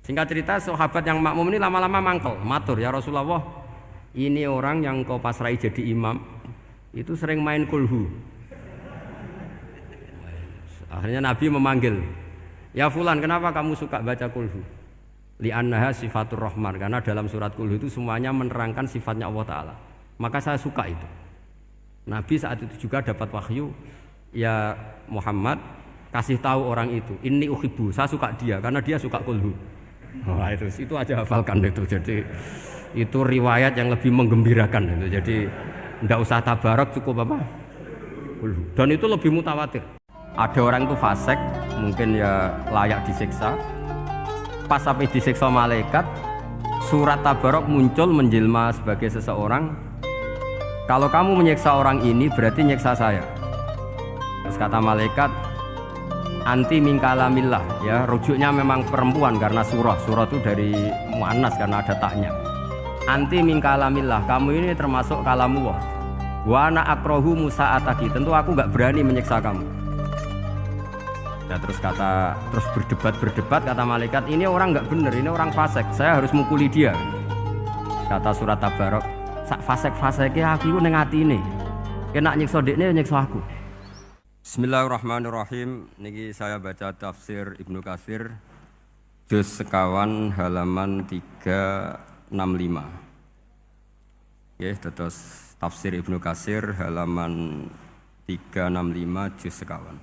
Singkat cerita sahabat yang makmum ini lama-lama mangkel, matur, ya Rasulullah, ini orang yang kau pasrai jadi imam itu sering main kulhu. Akhirnya Nabi memanggil, ya fulan, kenapa kamu suka baca kulhu? Li'annaha sifatur rahman, karena dalam surat kulhu itu semuanya menerangkan sifatnya Allah Ta'ala. Maka saya suka itu. Nabi saat itu juga dapat wahyu, ya Muhammad, kasih tahu orang itu, inni uhibbu, saya suka dia karena dia suka kulhu. Wah, itu aja hafalkan itu. Jadi itu riwayat yang lebih menggembirakan itu. Jadi tidak usah tabarak, cukup apa? Kulhu. Dan itu lebih mutawatir. Ada orang itu fasik, mungkin ya layak disiksa. Pas sampai disiksa malaikat, surat tabarok muncul menjelma sebagai seseorang. Kalau kamu menyiksa orang ini berarti nyiksa saya. Terus kata malaikat, anti mingkalamillah, ya rujuknya memang perempuan karena surah itu dari muannas karena ada taknya. Anti mingkalamillah, kamu ini termasuk kalamullah. Wa ana akrohu musa'ataki, tentu aku nggak berani menyiksa kamu. Ya, terus berdebat kata malaikat, ini orang nggak bener, ini orang fasik, saya harus mukuli dia. Kata surat tabarok, sak fasik-fasiknya aku neng hati ini, kena nyiksa dekne nyiksa aku. Bismillahirrahmanirrahim. Niki saya baca tafsir Ibnu Katsir juz sekawan halaman 365. Ya, terus tafsir Ibnu Katsir halaman 365 juz sekawan.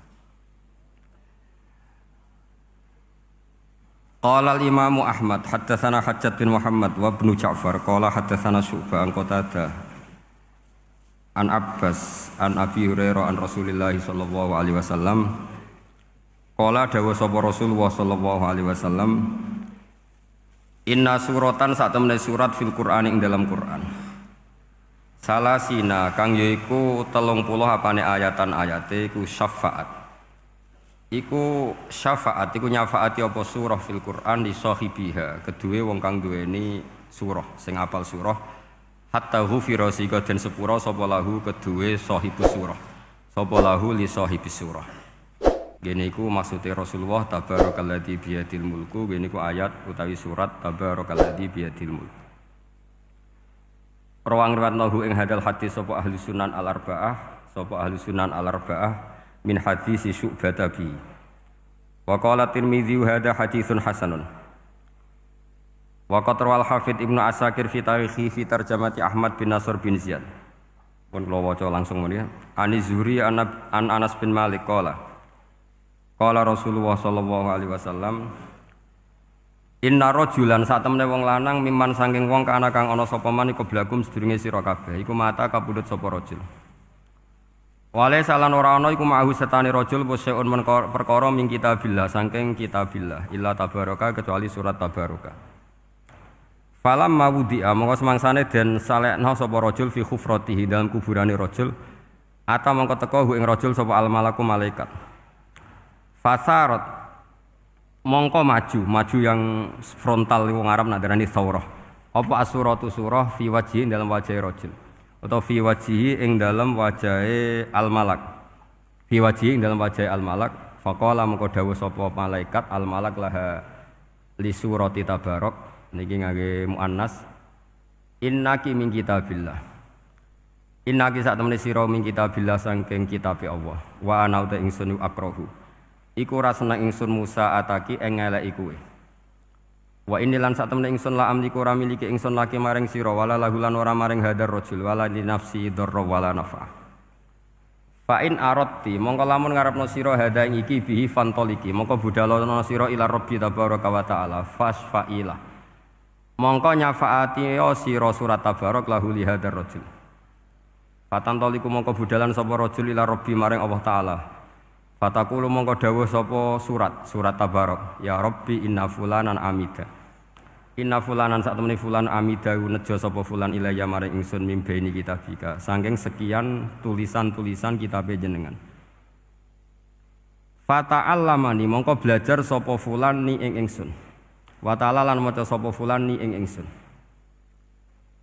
Qala al-Imam Ahmad haddatsana Hajjaj bin Muhammad wa Ibnu Ja'far qala haddatsana Syu'bah an Qatadah an Abbas an Abi Hurairah an Rasulillah sallallahu alaihi wasallam qala dawa sapa Rasulullah sallallahu alaihi wasallam inna suratan sak temene surat fil Qur'an ing dalam Qur'an salasina kang yaiku 30 apane ayatan ayate iku syafaat. Iku syafaat, iku nyafaati apa surah fil Qur'an li sahibiha, kedue wong kang duweni surah, sing apal surah, hatta ghufira sika den sepura sapa lahu kedue sahibus surah, sapa lahu li sahibis surah. Gene iku maksude Rasulullah tabarakalladzi biyadil mulku, gene iku ayat utawi surat tabarakalladzi biyadil mulku. Rawang riwayatnahu ing hadal hadis sapa ahli sunan al-arba'ah, min hadisi Syu'bah bi. Wa qala Tirmidzi hadza haditsun hasanun. Wa qad rawal Hafidz Ibnu Asakir fi tarikhi fi tarjamati Ahmad bin Nasr bin Ziyad. Pun kula waca langsung mriki. Ani Zuhri an Anas bin Malik qala. Qala Rasulullah sallallahu alaihi wasallam, inna rajulan sak temene wong lanang miman saking wong kana kang ana sapa man iku blagum sedurunge sira kabeh iku mata kapundhut sapa rajul. Wale salan ora ana iku ma'hu setane rajul poseun perkara min kitabillah saking kitabillah illa tabaraka kecuali surat tabaraka. Falam mawdi'a mongko semangsane den salekna sapa rajul fi khufratihi dalam kuburane rajul ata mongko teka ing rajul sapa al malaku malaikat. Fasarat mongko maju yang frontal wong Arab nak darani thawrah. Apa asuratu surah fi wajhi dalam wajah rajul. Atau fi wajhihi ing dalam wajahe al-malak. Fi wajhihi ing dalam wajahe al-malak, faqala mengko dawuh sapa malaikat al-malak laha li surati tabarok niki ngangge muannas. Innaki min kitabillah. Innaki sak temene sira min kitabillah saking kitabe Allah. Wa ana uta ingsun akrahu. Iku ora seneng ingsun Musa ataki ing ngeleki kowe. Wa inilan sak temene ingsun la amliku ora miliki ingsun laki maring sira wala lahulan ora maring hadar rajul wala li nafsi darra wala nafa. Fa in aradti mongko lamun ngarepno sira hada ing iki bihi fantoliki mongko budalono sira ila rabbi tabaraka wa taala fasfaila. Mongko nyafaati sira surat tabarak lahu li hadar rajul. Fatantoliku mongko budalan sapa rajul ila rabbi maring Allah taala. Fatakulu mongko dawuh sapa surat tabarak ya rabbi inna fulanan amida. Inna fulanan sak temene fulan amida nejo sapa fulan ilayya maring ingsun mimbaini kitabika saking sekian tulisan-tulisan kitabe jenengan. Fata'allamani mongko belajar sapa fulan ni ing ingsun. Wa ta'ala lan maca sapa fulan ni ing ingsun.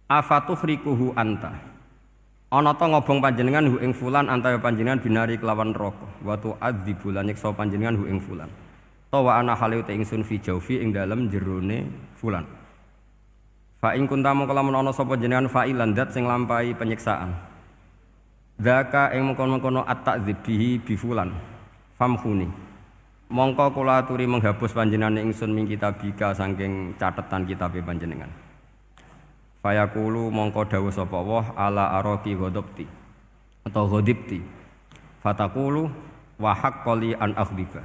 Afatuhrikuhu anta. Ana ta ngobong panjenengan hu ing fulan anta panjenengan binari kelawan neraka. Wa tu'adzibu lan nyiksa panjenengan hu ing fulan. wa ana halu te ingsun fi jaufi ing dalem jerone fulan. Fa ing kunta mongko lamun ana sapa jenengan fa'ilan dat sing lampahi penyiksaan. Dzaka ing mengkono-mengkono at-ta'dzib bihi bi fulan. Famkhuni. Mongko kula aturi menghapus panjenengan ingsun ming kitabika saking catetan kitabe panjenengan. Fayaqulu mongko dawuh sapa Allah ala araqi ghadabti atau ghadibti. Fataqulu wa haqqali an akhdiba.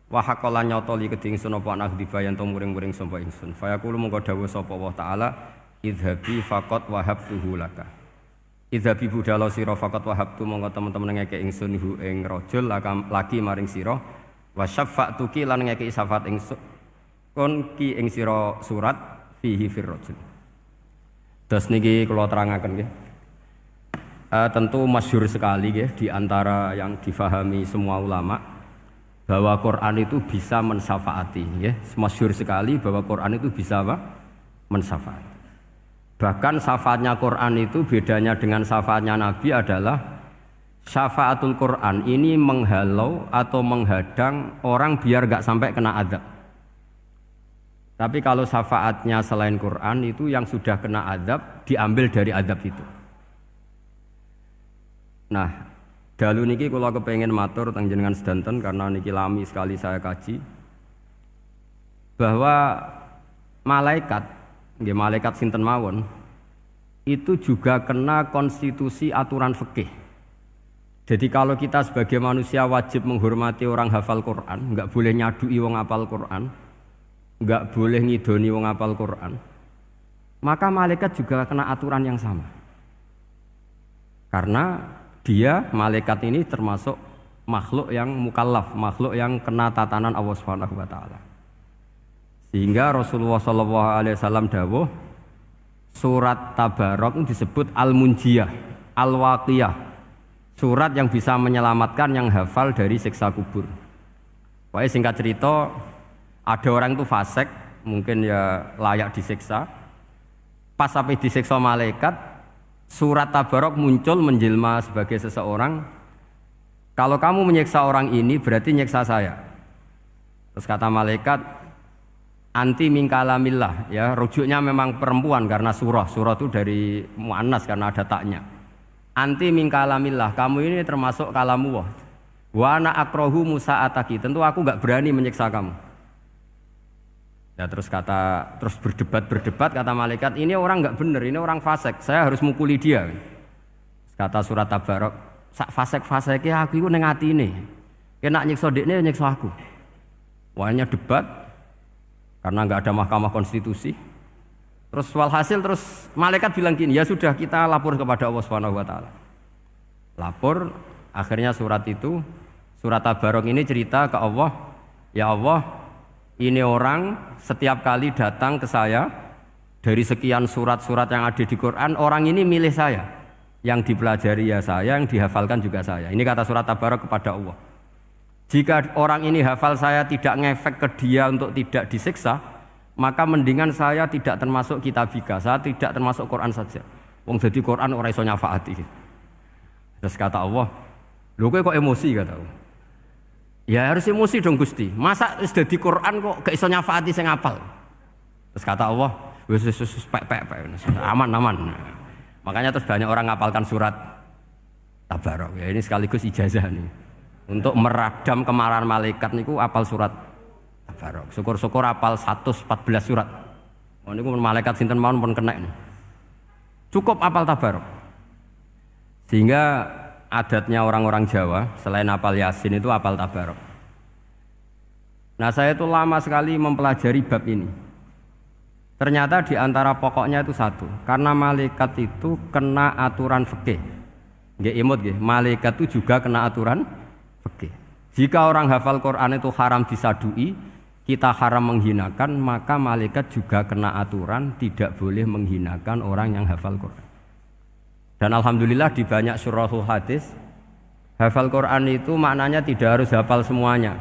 Wa haqqala nyotoli kedhi ingsun apa an akhdiba yen to muring-muring sapa ingsun. Fayaqulu mongko dawuh sapa Allah taala idhabi faqat wahabtuhu laka. Idhabi budala sira faqat wahabtu mongko temen-temen ngeke ingsun hu ing rajul laki maring sira. Wa syafa'tuki lan ngeki syafaat ingsun kon ki ing sira surat fihi fir rajul. Terus niki kula terangaken nggih. Tentu masyhur sekali nggih di antara yang difahami semua ulama bahwa Quran itu bisa mensyafaati nggih. Masyhur sekali bahwa Quran itu bisa apa? Mensyafaati. Bahkan syafaatnya Quran itu bedanya dengan syafaatnya Nabi adalah syafaatul Quran ini menghalau atau menghadang orang biar gak sampai kena azab. Tapi kalau syafaatnya selain Quran itu yang sudah kena azab diambil dari azab itu. Nah, dalu niki kula kepengin matur teng jenengan sedanten karena niki lami sekali saya kaji bahwa malaikat, nggih malaikat sinten mawon itu juga kena konstitusi aturan fikih. Jadi kalau kita sebagai manusia wajib menghormati orang hafal Quran, enggak boleh nyadui wong hafal Quran, enggak boleh ngidoni wong hafal Quran, maka malaikat juga kena aturan yang sama. Karena dia, malaikat ini termasuk makhluk yang mukallaf, makhluk yang kena tatanan Allah Subhanahu wa taala. Sehingga Rasulullah sallallahu alaihi wasallam dawuh surat Tabarok disebut Al-Munjiyah, Al-Waqiyah. Surat yang bisa menyelamatkan yang hafal dari siksa kubur. Pokoknya singkat cerita, ada orang itu fasik, mungkin ya layak disiksa. Pas sampai disiksa malaikat, surat Tabarok muncul menjelma sebagai seseorang. Kalau kamu menyiksa orang ini berarti nyiksa saya. Terus kata malaikat, anti min kalamillah, ya rujuknya memang perempuan karena surah itu dari muannas karena ada taknya. Anti min kalamillah, kamu ini termasuk kalamu wah. Wa ana akrahu musa'ataki, tentu aku enggak berani menyiksa kamu. Ya terus berdebat kata malaikat, ini orang enggak benar, ini orang fasik, saya harus mukuli dia. Kata surat Tabarok, sak fasik-fasike aku iku ning atine. Kena nyiksa dekne nyiksa aku. Wahnya debat karena enggak ada mahkamah konstitusi. Terus walhasil terus malaikat bilang gini, ya sudah kita lapor kepada Allah Subhanahu wa taala. Lapor, akhirnya surat Tabarok ini cerita ke Allah, ya Allah, ini orang setiap kali datang ke saya dari sekian surat-surat yang ada di Quran, orang ini milih saya. Yang dipelajari ya saya, yang dihafalkan juga saya. Ini kata surat Tabarok kepada Allah. Jika orang ini hafal saya tidak ngefek ke dia untuk tidak disiksa, maka mendingan saya tidak termasuk kitabika, saya tidak termasuk Quran saja. Wong jadi Quran ora iso nyafaati. Terus kata Allah, lho kowe kok emosi kata Allah. Ya harus emosi dong Gusti. Masa wis dadi Quran kok gak iso nyafaati sing hafal. Terus kata Allah, wis pek aman. Makanya terus banyak orang ngapalkan surat Tabarok. Ya ini sekaligus ijazah nih. Untuk meradam kemarahan malaikat niku apal surat Tabarok. Syukur-syukur apal 114 surat. Oh niku malaikat sinten mawon pun kena ini. Cukup apal Tabarok. Sehingga adatnya orang-orang Jawa selain apal Yasin itu apal Tabarok. Nah, saya itu lama sekali mempelajari bab ini. Ternyata di antara pokoknya itu satu, karena malaikat itu kena aturan fikih. Nggih imut nggih, malaikat itu juga kena aturan fikih. Jika orang hafal Quran itu haram disadui, kita haram menghinakan, maka malaikat juga kena aturan tidak boleh menghinakan orang yang hafal Quran. Dan alhamdulillah di banyak syurahul hadis, hafal Quran itu maknanya tidak harus hafal semuanya.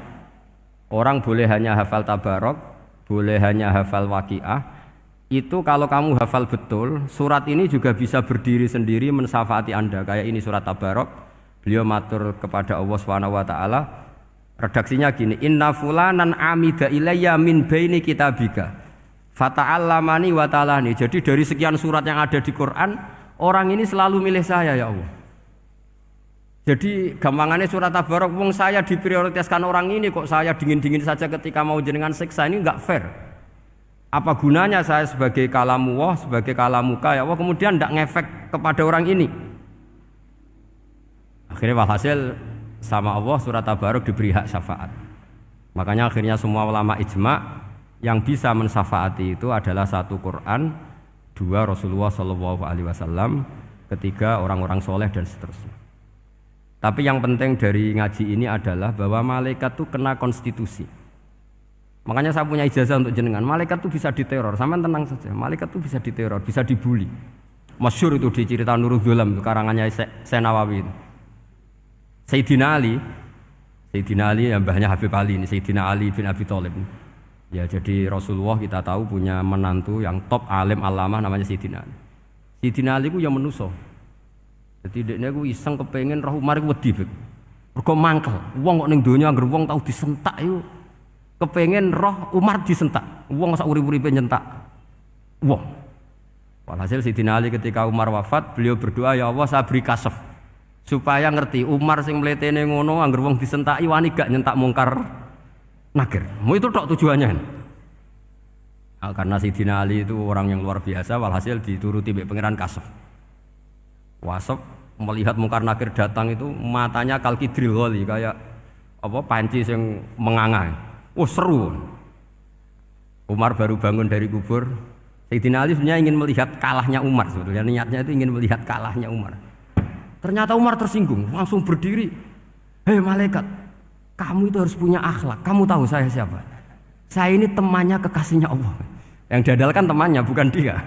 Orang boleh hanya hafal Tabarok, boleh hanya hafal Waqiah. Itu kalau kamu hafal betul, surat ini juga bisa berdiri sendiri mensyafaati Anda. Kayak ini surat Tabarok, beliau matur kepada Allah Subhanahu wa taala, Redaksinya gini, inna fulanan amida ilayya min baini kitabika fata'allamani wa ta'alani. Jadi dari sekian surat yang ada di Quran, orang ini selalu milih saya ya Allah. Jadi gampangannya surat Tabarok, wong saya diprioritaskan orang ini kok saya dingin-dingin saja ketika mau jenengan siksa, ini enggak fair. Apa gunanya saya sebagai kalamullah, sebagai kalamuka ya Allah, kemudian enggak ngefek kepada orang ini. Akhirnya walhasil sama Allah surat Tabarok diberi hak syafaat. Makanya akhirnya semua ulama ijma yang bisa mensyafaati itu adalah satu Quran, dua Rasulullah SAW, ketiga orang-orang soleh dan seterusnya. Tapi yang penting dari ngaji ini adalah bahwa malaikat itu kena konstitusi. Makanya saya punya ijazah untuk jenengan. Malaikat itu bisa diteror, sampean tenang saja. Malaikat itu bisa diteror, bisa dibully. Masyhur itu di cerita Nurul Dzulam, karangannya Senawawi. Sayyidina Ali yang mbahnya Habib Ali ini, Sayyidina Ali bin Abi Thalib. Ya, jadi Rasulullah kita tahu punya menantu yang top alim alamah namanya Sayyidina Ali. Sayyidina Ali itu yang menuso. Jadi dekne ku iseng kepengin roh Umar ku wedi. Mergo mangkel. Wong kok ning donya anggere wong tau disentak iku kepengin roh Umar disentak. Wong sak urip-uripe nyentak wong. Walhasil Sayyidina Ali ketika Umar wafat, beliau berdoa, ya Allah saya beri kasaf supaya ngerti Umar sing mletene ngono anggere wong disentaki wani gak nyentak mungkar nakir. Mau itu tok tujuannya. Nah, karena Sayyidina Ali itu orang yang luar biasa, walhasil dituruti mbek pangeran kasaf. Wasop melihat mungkar nakir datang itu matanya kalkidril ghali, kayak apa panci yang menganga. Oh seru. Umar baru bangun dari kubur. Sayyidina Ali sebenarnya ingin melihat kalahnya Umar, sebetulnya niatnya itu ingin melihat kalahnya Umar. Ternyata Umar tersinggung, langsung berdiri. Hei malaikat, kamu itu harus punya akhlak. Kamu tahu saya siapa? Saya ini temannya kekasihnya Allah. Yang diandalkan temannya bukan dia.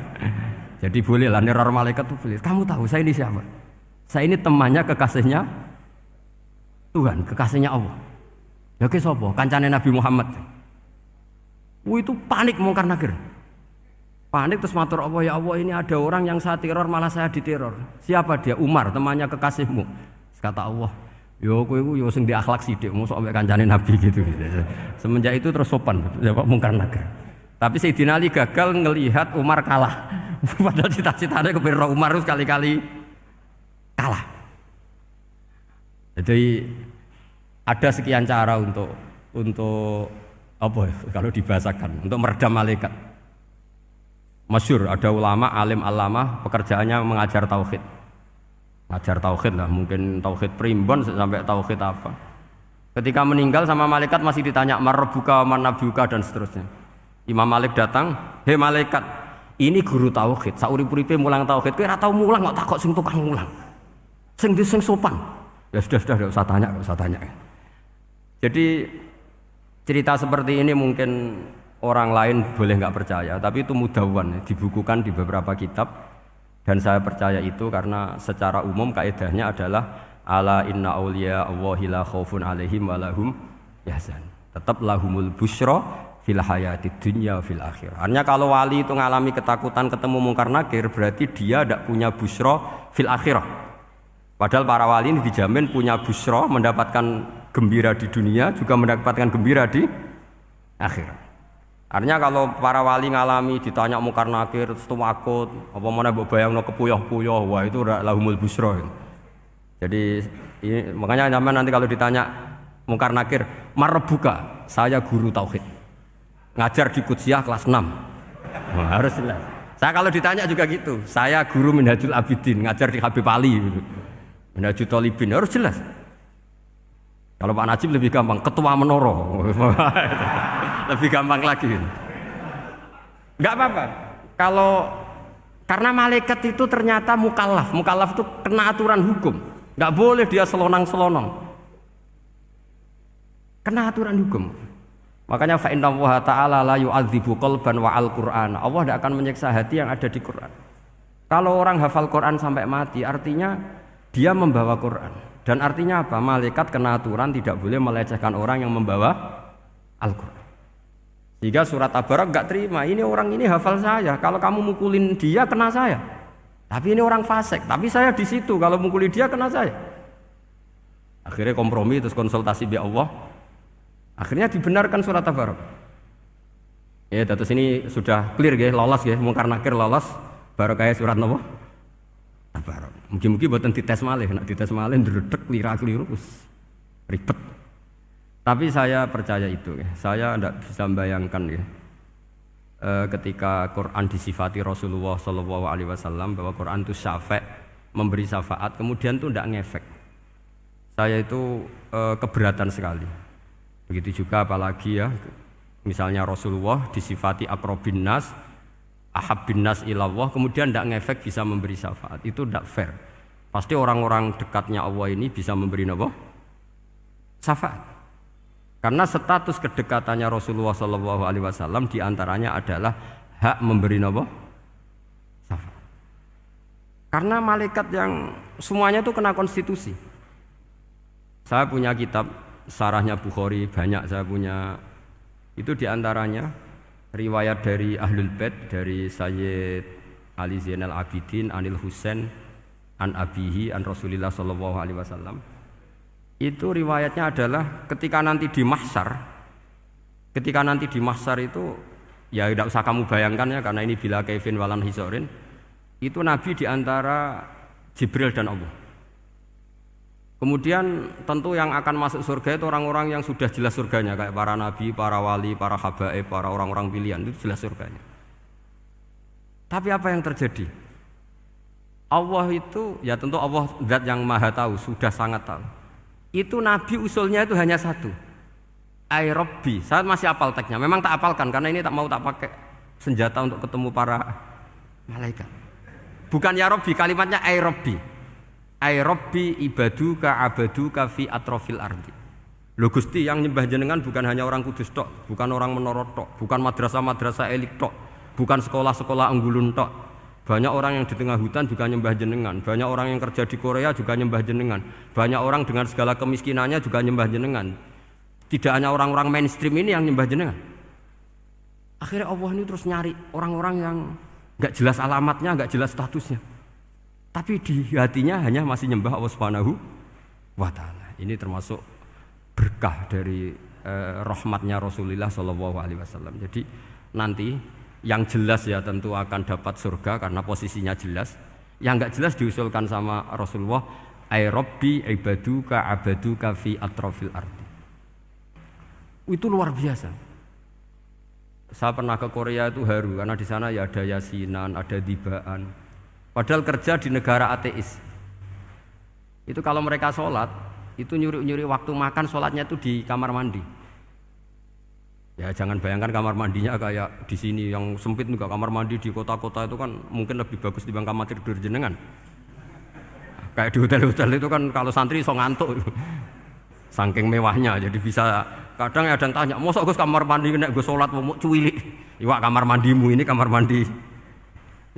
Jadi boleh lah neror malaikat itu boleh. Kamu tahu saya ini siapa? Saya ini temannya kekasihnya Tuhan, kekasihnya Allah. Ya ke sapa? Kancane Nabi Muhammad. Itu panik mungkar nakir. Panik terus matur Allah, ya Allah ini ada orang yang saya teror malah saya diteror. Siapa dia? Umar, temannya kekasihmu. Kata Allah, yo kowe iku yo sing di akhlak sithik, mosok ambek kancane Nabi gitu. Semenjak itu terus sopan jawab mungkar nakir. Tapi Sayyidina Ali gagal ngelihat Umar kalah. Padahal cita-citanya kepengin Umar sekali-kali kalah. Jadi ada sekian cara untuk apa kalau dibahasakan untuk meredam malaikat. Masyhur ada ulama alim alamah pekerjaannya mengajar tauhid. Ngajar tauhid lah, mungkin tauhid primbon sampai tauhid apa. Ketika meninggal sama malaikat masih ditanya marbuka manabuka dan seterusnya. Imam Malik datang, "Hei malaikat, ini guru tauhid, saurip-uripe mulang tauhid, kowe ora tau mulang kok takok sing tukang mulang. Sing sopan." Ya sudah enggak usah tanya. Jadi cerita seperti ini mungkin orang lain boleh enggak percaya, tapi itu mudawwan, dibukukan di beberapa kitab dan saya percaya itu karena secara umum kaidahnya adalah ala inna auliya Allahi la khaufun alaihim wa lahum yahzan. Tetap lahumul busyra fil hayati dunya fil akhirah. Artinya kalau wali itu ngalami ketakutan ketemu mungkar nakir berarti dia tidak punya busra fil akhirah. Padahal para wali ini dijamin punya busra, mendapatkan gembira di dunia juga mendapatkan gembira di akhirat. Artinya kalau para wali ngalami ditanya mungkar nakir terus takut, apa mana mbok bayangno kepuyah-puyah, wah itu lahumul busra. Jadi makanya zaman nanti kalau ditanya mungkar nakir, marbuka, saya guru tauhid. Ngajar di Qudsiyah kelas 6. Nah, harus jelas. Saya kalau ditanya juga gitu, saya guru Minhajul Abidin, ngajar di Habib Ali gitu. Minhajul Thalibin, harus jelas. Kalau Pak Najib lebih gampang, ketua menoro. Lebih gampang lagi. Enggak apa-apa. Kalau karena malaikat itu ternyata mukallaf. Mukallaf itu kena aturan hukum. Enggak boleh dia selonang-selonong. Kena aturan hukum. Makanya fa inna Allah ta'ala la yu'adzibu qalban wa al-Qur'an. Allah tidak akan menyiksa hati yang ada di Quran. Kalau orang hafal Quran sampai mati, artinya dia membawa Quran. Dan artinya apa? Malaikat kena aturan tidak boleh melecehkan orang yang membawa Al-Quran. Sehingga surat Tabarak enggak terima. Ini orang ini hafal saya. Kalau kamu mukulin dia kena saya. Tapi ini orang fasik. Tapi saya di situ. Kalau mukuli dia kena saya. Akhirnya kompromi terus konsultasi bi Allah. Akhirnya dibenarkan surat Tabarok. Ya, terus ini sudah clear ya, lolos ya, mungkar nakir lolos, barokah surat napa? Tabarok. Mugi-mugi boten dites malih, nek dites malih ndredeg klira-kliru ribet. Tapi saya percaya itu ya. Saya tidak bisa membayangkan ya. Ketika Quran disifati Rasulullah Shallallahu Alaihi Wasallam bahwa Quran itu syafa', memberi syafaat, kemudian itu tidak ngefek. Saya itu keberatan sekali. Begitu juga apalagi ya, misalnya Rasulullah disifati aqrabin nas, ahabbin nas ilallah, kemudian tidak ngefek bisa memberi syafaat, itu tidak fair. Pasti orang-orang dekatnya Allah ini bisa memberi apa? Syafaat. Karena status kedekatannya Rasulullah Shallallahu Alaihi Wasallam diantaranya adalah hak memberi apa? Syafaat. Karena malaikat yang semuanya itu kena konstitusi. Saya punya kitab Syarahnya Bukhari banyak, saya punya itu diantaranya riwayat dari Ahlul Bait, dari Sayyid Ali Zainal Abidin Anil Husain an abihi an Rasulillah Sallallahu Alaihi Wasallam. Itu riwayatnya adalah ketika nanti di mahsyar itu ya tidak usah kamu bayangkan ya, karena ini bila kaifin walan hisorin, itu Nabi diantara Jibril dan Allah. Kemudian tentu yang akan masuk surga itu orang-orang yang sudah jelas surganya, kayak para nabi, para wali, para habaib, para orang-orang pilihan, itu jelas surganya. Tapi apa yang terjadi? Allah itu, ya tentu Allah zat yang maha tahu, sudah sangat tahu. Itu nabi usulnya itu hanya satu, Ai Rabbi. Saya masih hafal teksnya, memang tak hafalkan karena ini tak mau tak pakai senjata untuk ketemu para malaikat. Bukan ya Rabbi, kalimatnya Ai Rabbi. Ai Rabbi ibaduka abaduka fi atrofil ardi. Lho Gusti, yang nyembah jenengan bukan hanya orang kudus tok, bukan orang menurut tok, bukan madrasah-madrasah elit tok, bukan sekolah-sekolah anggulun tok. Banyak orang yang di tengah hutan juga nyembah jenengan, banyak orang yang kerja di Korea juga nyembah jenengan, banyak orang dengan segala kemiskinannya juga nyembah jenengan. Tidak hanya orang-orang mainstream ini yang nyembah jenengan. Akhirnya Allah ini terus nyari orang-orang yang enggak jelas alamatnya, enggak jelas statusnya, tapi di hatinya hanya masih nyembah Allah Subhanahu wa Ta'ala. Ini termasuk berkah dari rahmatnya Rasulullah Shallallahu Alaihi Wasallam. Jadi nanti yang jelas ya tentu akan dapat surga karena posisinya jelas. Yang enggak jelas diusulkan sama Rasulullah, Ai Rabbi ibaduka abaduka fi atrofil ardi. Itu luar biasa. Saya pernah ke Korea itu haru karena di sana ya ada yasinan, ada dibaan. Padahal kerja di negara ateis. Itu kalau mereka sholat, itu nyuri-nyuri waktu makan, sholatnya itu di kamar mandi. Ya jangan bayangkan kamar mandinya kayak di sini yang sempit juga. Kamar mandi di kota-kota itu kan mungkin lebih bagus dibanding kamar tidur jenengan. Kayak di hotel-hotel itu kan kalau santri so ngantuk. Saking mewahnya, jadi bisa kadang ada yang tanya, mosok Gus kamar mandi nek gue sholat mau cuwilik. Iwak kamar mandimu ini kamar mandi.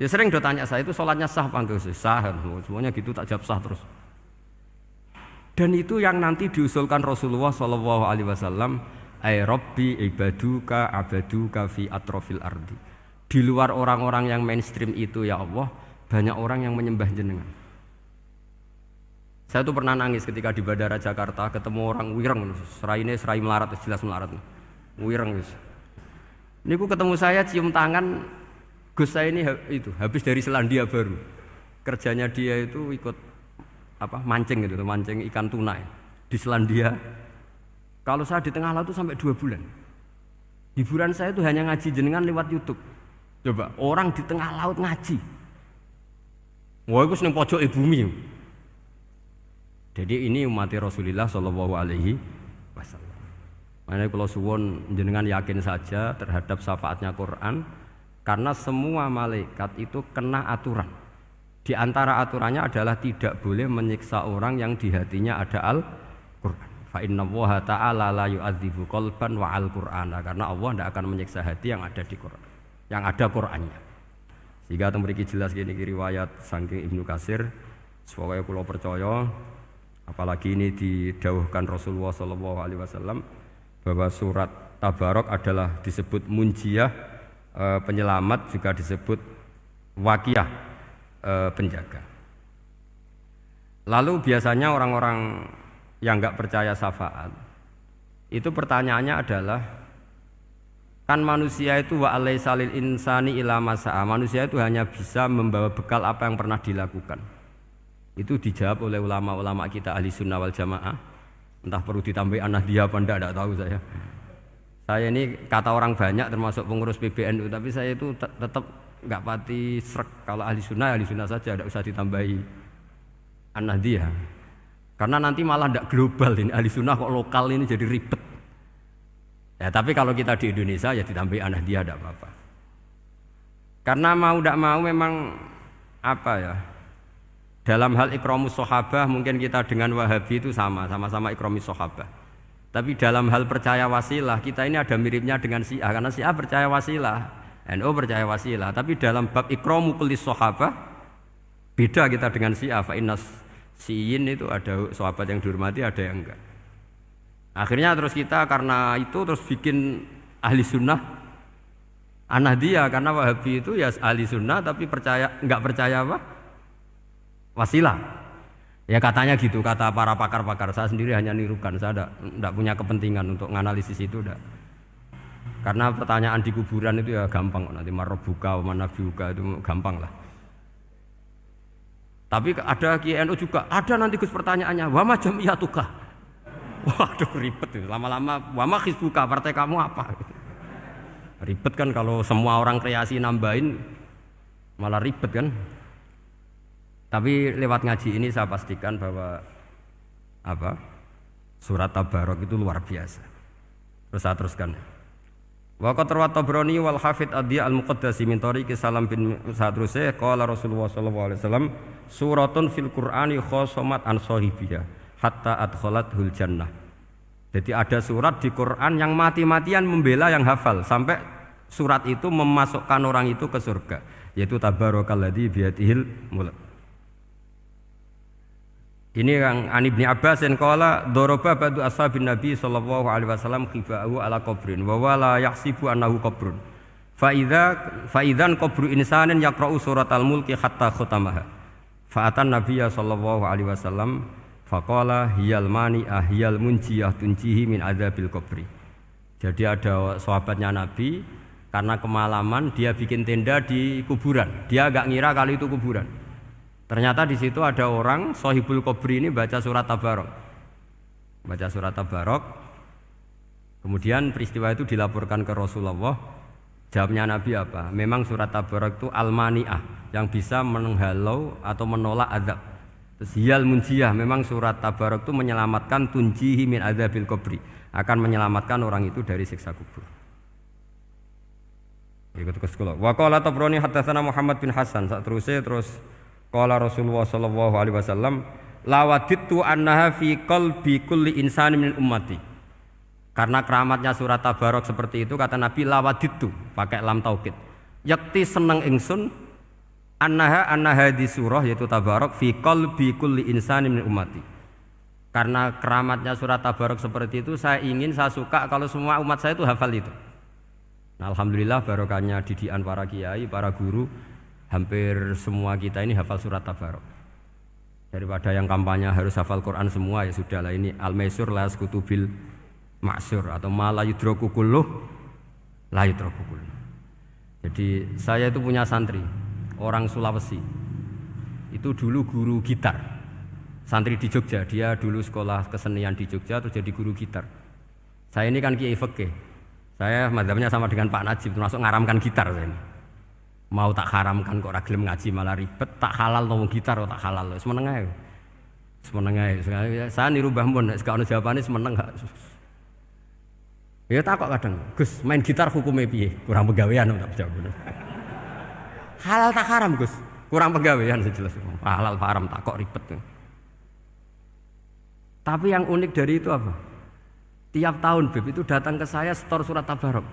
Ya sering do tanya saya itu sholatnya sah apa enggak? Sah, semuanya gitu tak jawab sah terus. Dan itu yang nanti diusulkan Rasulullah Shallallahu Alaihi Wasallam, Ai Rabbi ibaduka abaduka fi atrofil ardi. Di luar orang-orang yang mainstream itu ya Allah, banyak orang yang menyembah jenengan. Saya tuh pernah nangis ketika di Bandara Jakarta ketemu orang wireng, serai melarat, jelas melarat, wireng. Ini aku ketemu saya cium tangan. Gus saya ini itu habis dari Selandia Baru, kerjanya dia itu ikut mancing gitu, mancing ikan tuna di Selandia. Kalau saya di tengah laut itu sampai 2 bulan. Hiburan saya itu hanya ngaji jenengan lewat YouTube. Coba orang di tengah laut ngaji. Wah itu seneng pojok bumi. Jadi ini umat Rasulullah Shallallahu Alaihi Wasallam. Makanya kalau suwon jenengan yakin saja terhadap syafaatnya Quran. Karena semua malaikat itu kena aturan. Di antara aturannya adalah tidak boleh menyiksa orang yang di hatinya ada Al-Quran. Fa innallaha ta'ala la yu'adzibu qalban wa al-Qur'ana. Karena Allah tidak akan menyiksa hati yang ada di Quran, yang ada Qurannya. Sehingga mriki jelas gini riwayat saking Ibnu Katsir, supaya kula percaya, apalagi ini didhawuhkan Rasulullah Shallallahu Alaihi Wasallam bahwa surat Tabarok adalah disebut munjiyah, penyelamat, juga disebut wakiyah, penjaga. Lalu biasanya orang-orang yang enggak percaya syafaat Itu pertanyaannya adalah, kan manusia itu wa alaisa lil insani ila masa'a. Manusia itu hanya bisa membawa bekal apa yang pernah dilakukan. Itu dijawab oleh ulama-ulama kita ahli sunnah wal jamaah. Entah perlu ditambahi anahdia apa enggak tahu saya. Saya ini kata orang banyak termasuk pengurus PBNU, tapi saya itu tetap enggak pati srek. Kalau ahli sunnah saja, enggak usah ditambahi anahdia. Karena nanti malah enggak global ini, ahli sunnah kok lokal ini jadi ribet. Ya, tapi kalau kita di Indonesia ya ditambahi anahdia enggak apa-apa. Karena mau enggak mau memang apa ya? Dalam hal ikramus sahabah mungkin kita dengan Wahabi itu sama-sama ikramus sahabah. Tapi dalam hal percaya wasilah kita ini ada miripnya dengan Syiah, karena Syiah percaya wasilah, NU percaya wasilah. Tapi dalam bab ikramu kulli sahabah beda kita dengan Syiah. Fa innas Syiin itu ada sahabat yang dihormati, ada yang enggak. Akhirnya terus kita karena itu terus bikin ahli sunnah anahdia, karena Wahabi itu ya ahli sunnah tapi enggak percaya apa? Wasilah. Ya katanya gitu, kata para pakar-pakar. Saya sendiri hanya nirukan, saya enggak punya kepentingan untuk menganalisis itu enggak. Karena pertanyaan di kuburan itu ya gampang, nanti marbuka wa nabiuka itu gampang lah. Tapi ada QNU juga, ada nanti Gus pertanyaannya, wa ma jamiyatuka. Waduh ribet itu, lama-lama wa ma hizbuka, partai kamu apa? Ribet kan kalau semua orang kreasi nambahin malah ribet kan. Tapi lewat ngaji ini saya pastikan bahwa surat Tabarok itu luar biasa. Terus saya teruskan. Wa qad rawat Tabrani wal Hafidz Ad-Diya al-Muqaddasi min tariqi Salam bin Sadrusih qala Rasulullah sallallahu alaihi wasallam suratun fil Qur'ani khosomat an sahibiha hatta adkhalathul jannah. Jadi ada surat di Quran yang mati-matian membela yang hafal sampai surat itu memasukkan orang itu ke surga, yaitu Tabarakalladzi biyadihil mulk. Ini yang An Ibnu Abbas yang qala daraba ba'du ashabin Nabi sallallahu alaihi wasallam khiba'u ala qabrin wa wala yahsibu annahu qabrun. Fa idzan qabru insanin yaqra'u suratal mulki hatta khutamaha. Fa atan Nabiyya sallallahu alaihi wasallam faqala hiyal mani'ah hiyal munjiyah tunjihi min adzabil qabri. Jadi ada sahabatnya Nabi karena kemalaman dia bikin tenda di kuburan. Dia enggak ngira kalau itu kuburan. Ternyata di situ ada orang Sohibul Qabri ini baca surat Tabarok. Baca surat Tabarok. Kemudian peristiwa itu dilaporkan ke Rasulullah. Jawabnya Nabi apa? Memang surat Tabarok itu al-mani'ah, yang bisa menghalau atau menolak azab. Terus hiyal munjiyah, memang surat Tabarok itu menyelamatkan tunjihi min adzabil qabri, akan menyelamatkan orang itu dari siksa kubur. Ikut ke sekolah. Wa qala Tabrani haddatsana Muhammad bin Hasan. Terus qala Rasulullah sallallahu alaihi wasallam lawadittu annaha fi qalbi kulli insani min ummati. Karena keramatnya surat Tabarok seperti itu, kata Nabi lawadittu pakai lam taukid. Yakti seneng ingsun annaha di surah yaitu Tabarok fi qalbi kulli insani min ummati. Karena keramatnya surat Tabarok seperti itu, saya suka kalau semua umat saya itu hafal itu. Nah, alhamdulillah barokahnya didikan para kiai, para guru, hampir semua kita ini hafal surat Tabarok. Daripada yang kampanye harus hafal Quran semua, ya sudahlah, ini al-maisur la yasqutubil ma'sur atau ma la yudraku kulluh la yudraku kulluh. Jadi saya itu punya santri orang Sulawesi. Itu dulu guru gitar. Santri di Jogja, dia dulu sekolah kesenian di Jogja terus jadi guru gitar. Saya ini kan kiai fikih. Saya mazhabnya sama dengan Pak Najib, termasuk ngaramkan gitar saya ini. Mau tak haramkan kok ora gelem ngaji malah ribet, tak halal ngomong gitar kok tak halal. Semeneng ae. Semeneng ae. Saya niru Mbah Mun, nek ono jawabane semeneng gak. Ya takok kadang, Gus, main gitar hukumnya piye? Kurang pegawaian tak jawab. Halal tak haram, Gus? Kurang pegawaian sejelas. Halal haram tak kok ribet. Tapi yang unik dari itu apa? Tiap tahun Beb itu datang ke saya setor surat Tabarok.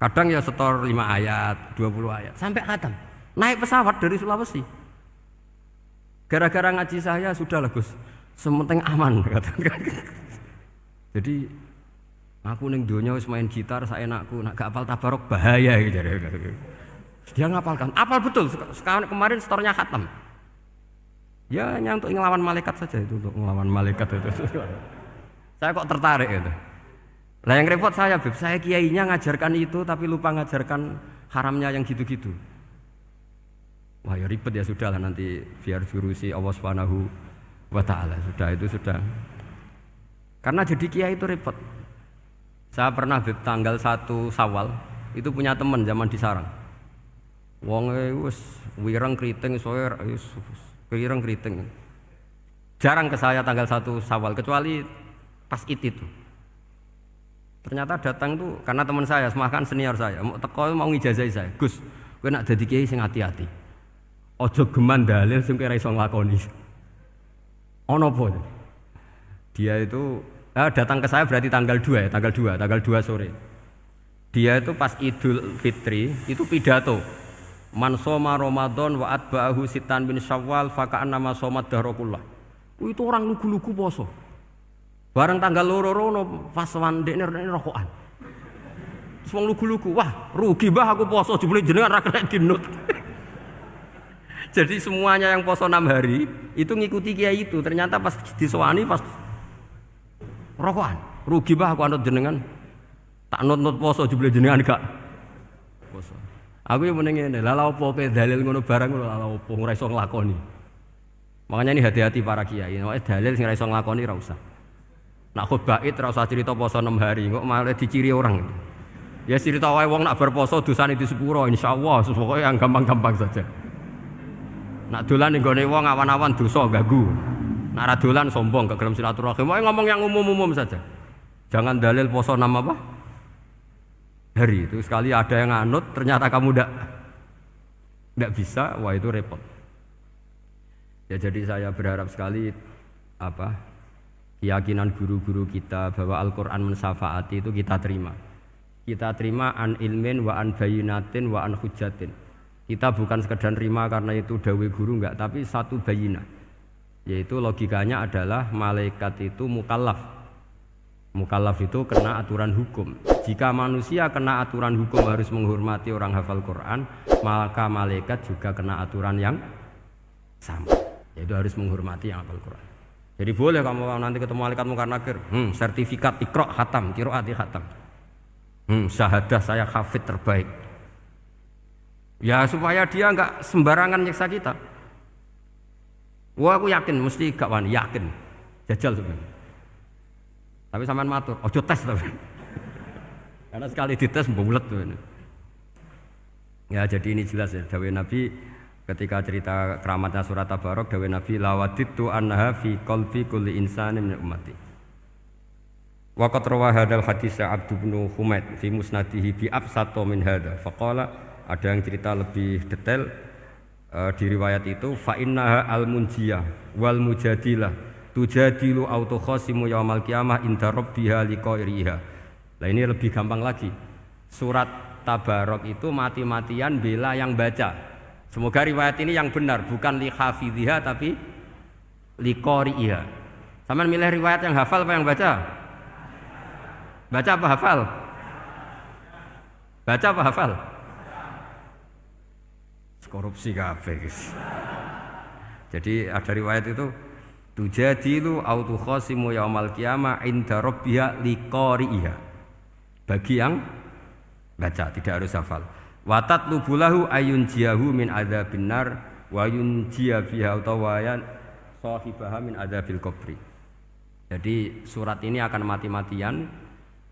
Kadang ya setor 5 ayat, 20 ayat, sampai khatam. Naik pesawat dari Sulawesi. Gara-gara ngaji saya, sudahlah Gus, sementing aman. Jadi, aku ning donya wis main gitar, saya enakku, nak gak apal Tabarok bahaya gitu. Dia ngapalkan, apal betul. Sekarang kemarin setornya khatam. Ya hanya untuk ngelawan malaikat saja itu, untuk ngelawan malaikat itu. Saya kok tertarik gitu. Lah yang repot saya, Beb, saya kiainya ngajarkan itu tapi lupa ngajarkan haramnya yang gitu-gitu. Wah ya ribet ya sudah lah nanti biar diurusi Allah Subhanahu wa taala. Sudah itu sudah. Karena jadi kiai itu repot. Saya pernah Beb tanggal 1 Syawal itu punya teman zaman di Sarang. Wong wis wireng kriting soe wis wireng kriting. Jarang ke saya tanggal 1 Syawal kecuali pas itu. Ternyata datang tuh karena teman saya, semakan senior saya, mau teko mau ngijazahi saya. Gus, kowe nak dadi kiai sing hati-hati. Aja geman dalil sing kowe ora iso nglakoni. Ono apa? Dia itu datang ke saya berarti tanggal 2 ya, tanggal 2 sore. Dia itu pas Idul Fitri itu pidato. Man shoma Ramadan wa atba'ahu sitan bin Syawal faka'annama shomat dahrakullah. Itu orang lugu-lugu poso. Bareng tanggal loro-loro pas wandekne rokokan. Wong lugu-lugu, wah rugi mbah aku poso jebule jenengan ra kena dinut. Jadi semuanya yang poso 6 hari itu ngikuti kiai itu. Ternyata pas disowani pas rokokan. Rugi mbah aku anut jenengan. Tak nut-nut poso jebule jenengan gak poso. Aku yang meneng ngene, lha opo kowe dalil ngono barang ngono lha opo ora iso nglakoni. Makanya ini hati-hati para kiai. Nek dalil sing ora iso nglakoni ora usah. Nak khutbah id ora usah cerita poso 6 hari, kok malah diciri orang. Ya cerita wae wong nak berposo dosane di sepuro insyaallah, pokoke yang gampang-gampang saja. Nak dolan ning gone wong awan-awan dosa ganggu. Nak ra dolan sombong gak gelem silaturahim. Wae ngomong yang umum-umum saja. Jangan dalil poso 6 apa? Hari itu sekali ada yang nganut ternyata kamu ndak bisa, wah itu repot. Ya jadi saya berharap sekali keyakinan guru-guru kita bahwa Al-Quran mensyafaati itu kita terima. Kita terima an ilmin wa an bayinatin wa an hujatin. Kita bukan sekedar terima karena itu dawai guru enggak, tapi satu bayinah. Yaitu logikanya adalah malaikat itu mukallaf. Mukallaf itu kena aturan hukum. Jika manusia kena aturan hukum harus menghormati orang hafal Quran, maka malaikat juga kena aturan yang sama. Yaitu harus menghormati yang hafal Quran. Jadi boleh kamu nanti ketemu malaikat mungkar nakir, sertifikat Iqra khatam, qiraati khatam. Syahadah saya hafid terbaik. Ya supaya dia enggak sembarangan nyiksa kita. Wah aku yakin mesti gak wani, yakin. Jajal sebenarnya. Tapi sampean matur, ojo tes tapi. Karena sekali dites mbulet tuh ini. Ya jadi ini jelas ya dawuh Nabi ketika cerita keramatnya surat Tabarok, dawuh Nabi lawaditu annaha fi qalbi kulli insani min ummati. Wa qad rawa hadzal hadits Abdu bin Humaid fi musnadihi bi absato min hadza. Faqala ada yang cerita lebih detail di riwayat itu fa innaha al munjiyah wal mujadilah tujadilu autokhasimu yaumal qiyamah inda rabbiha liqairiha. Nah ini lebih gampang lagi. Surat Tabarok itu mati-matian bela yang baca. Semoga riwayat ini yang benar, bukan li hafidhiha tapi li qari'iha. Sampeyan milih riwayat yang hafal apa yang baca? Baca apa hafal? Baca apa hafal? Korupsi kabeh, guys. Jadi ada riwayat itu tujadilu autu khasimu yaumal qiyamah inda rabbiha li qari'iha. Bagi yang baca, tidak harus hafal. Watat lubulahu ayun jiahu min adzabin nar wa yunjiya biha utawayan sahibaha min adzabil qabri. Jadi surat ini akan mati-matian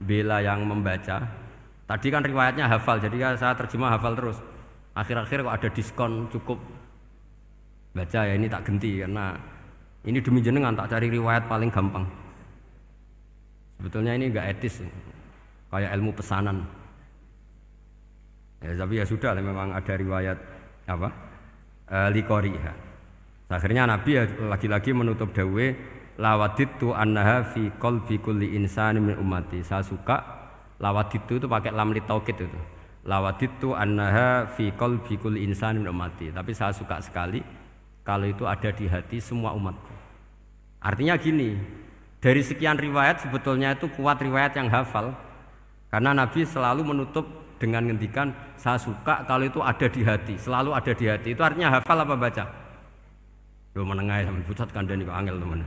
bela yang membaca. Tadi kan riwayatnya hafal, jadi saya terjemah hafal terus. Akhir-akhir kok ada diskon cukup baca ya ini tak ganti karena ini demi jenengan tak cari riwayat paling gampang. Sebetulnya ini enggak etis, kayak ilmu pesanan. Ya, tapi ya sudah, memang ada riwayat apa? Liqariha. Akhirnya Nabi ya lagi-lagi menutup dawuh lawaditu annaha fi qalbi kulli insani min ummati. Saya suka lawaditu itu pakai lam li taukid itu. Lawaditu annaha fi qalbi kulli insani min ummati. Tapi saya suka sekali kalau itu ada di hati semua umatku. Artinya gini, dari sekian riwayat sebetulnya itu kuat riwayat yang hafal. Karena Nabi selalu menutup dengan ngendikan saya suka kalau itu ada di hati, selalu ada di hati. Itu artinya hafal apa baca? Loh menengah sampai pucat kandani kok angel teman.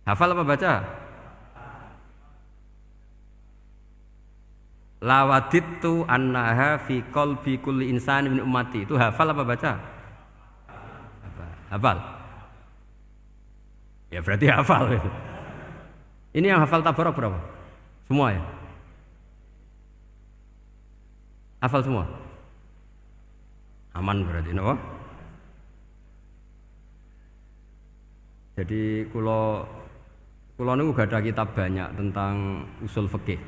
Hafal apa baca? Lawadittu annaha fi qalbi kulli insani min ummati. Itu hafal apa baca? Hafal. Ya berarti hafal. Ini yang hafal Tabarok berapa? Semua ya? Hafal semua? Aman berarti, no? Jadi kulo niku gak ada kitab banyak tentang usul fikih.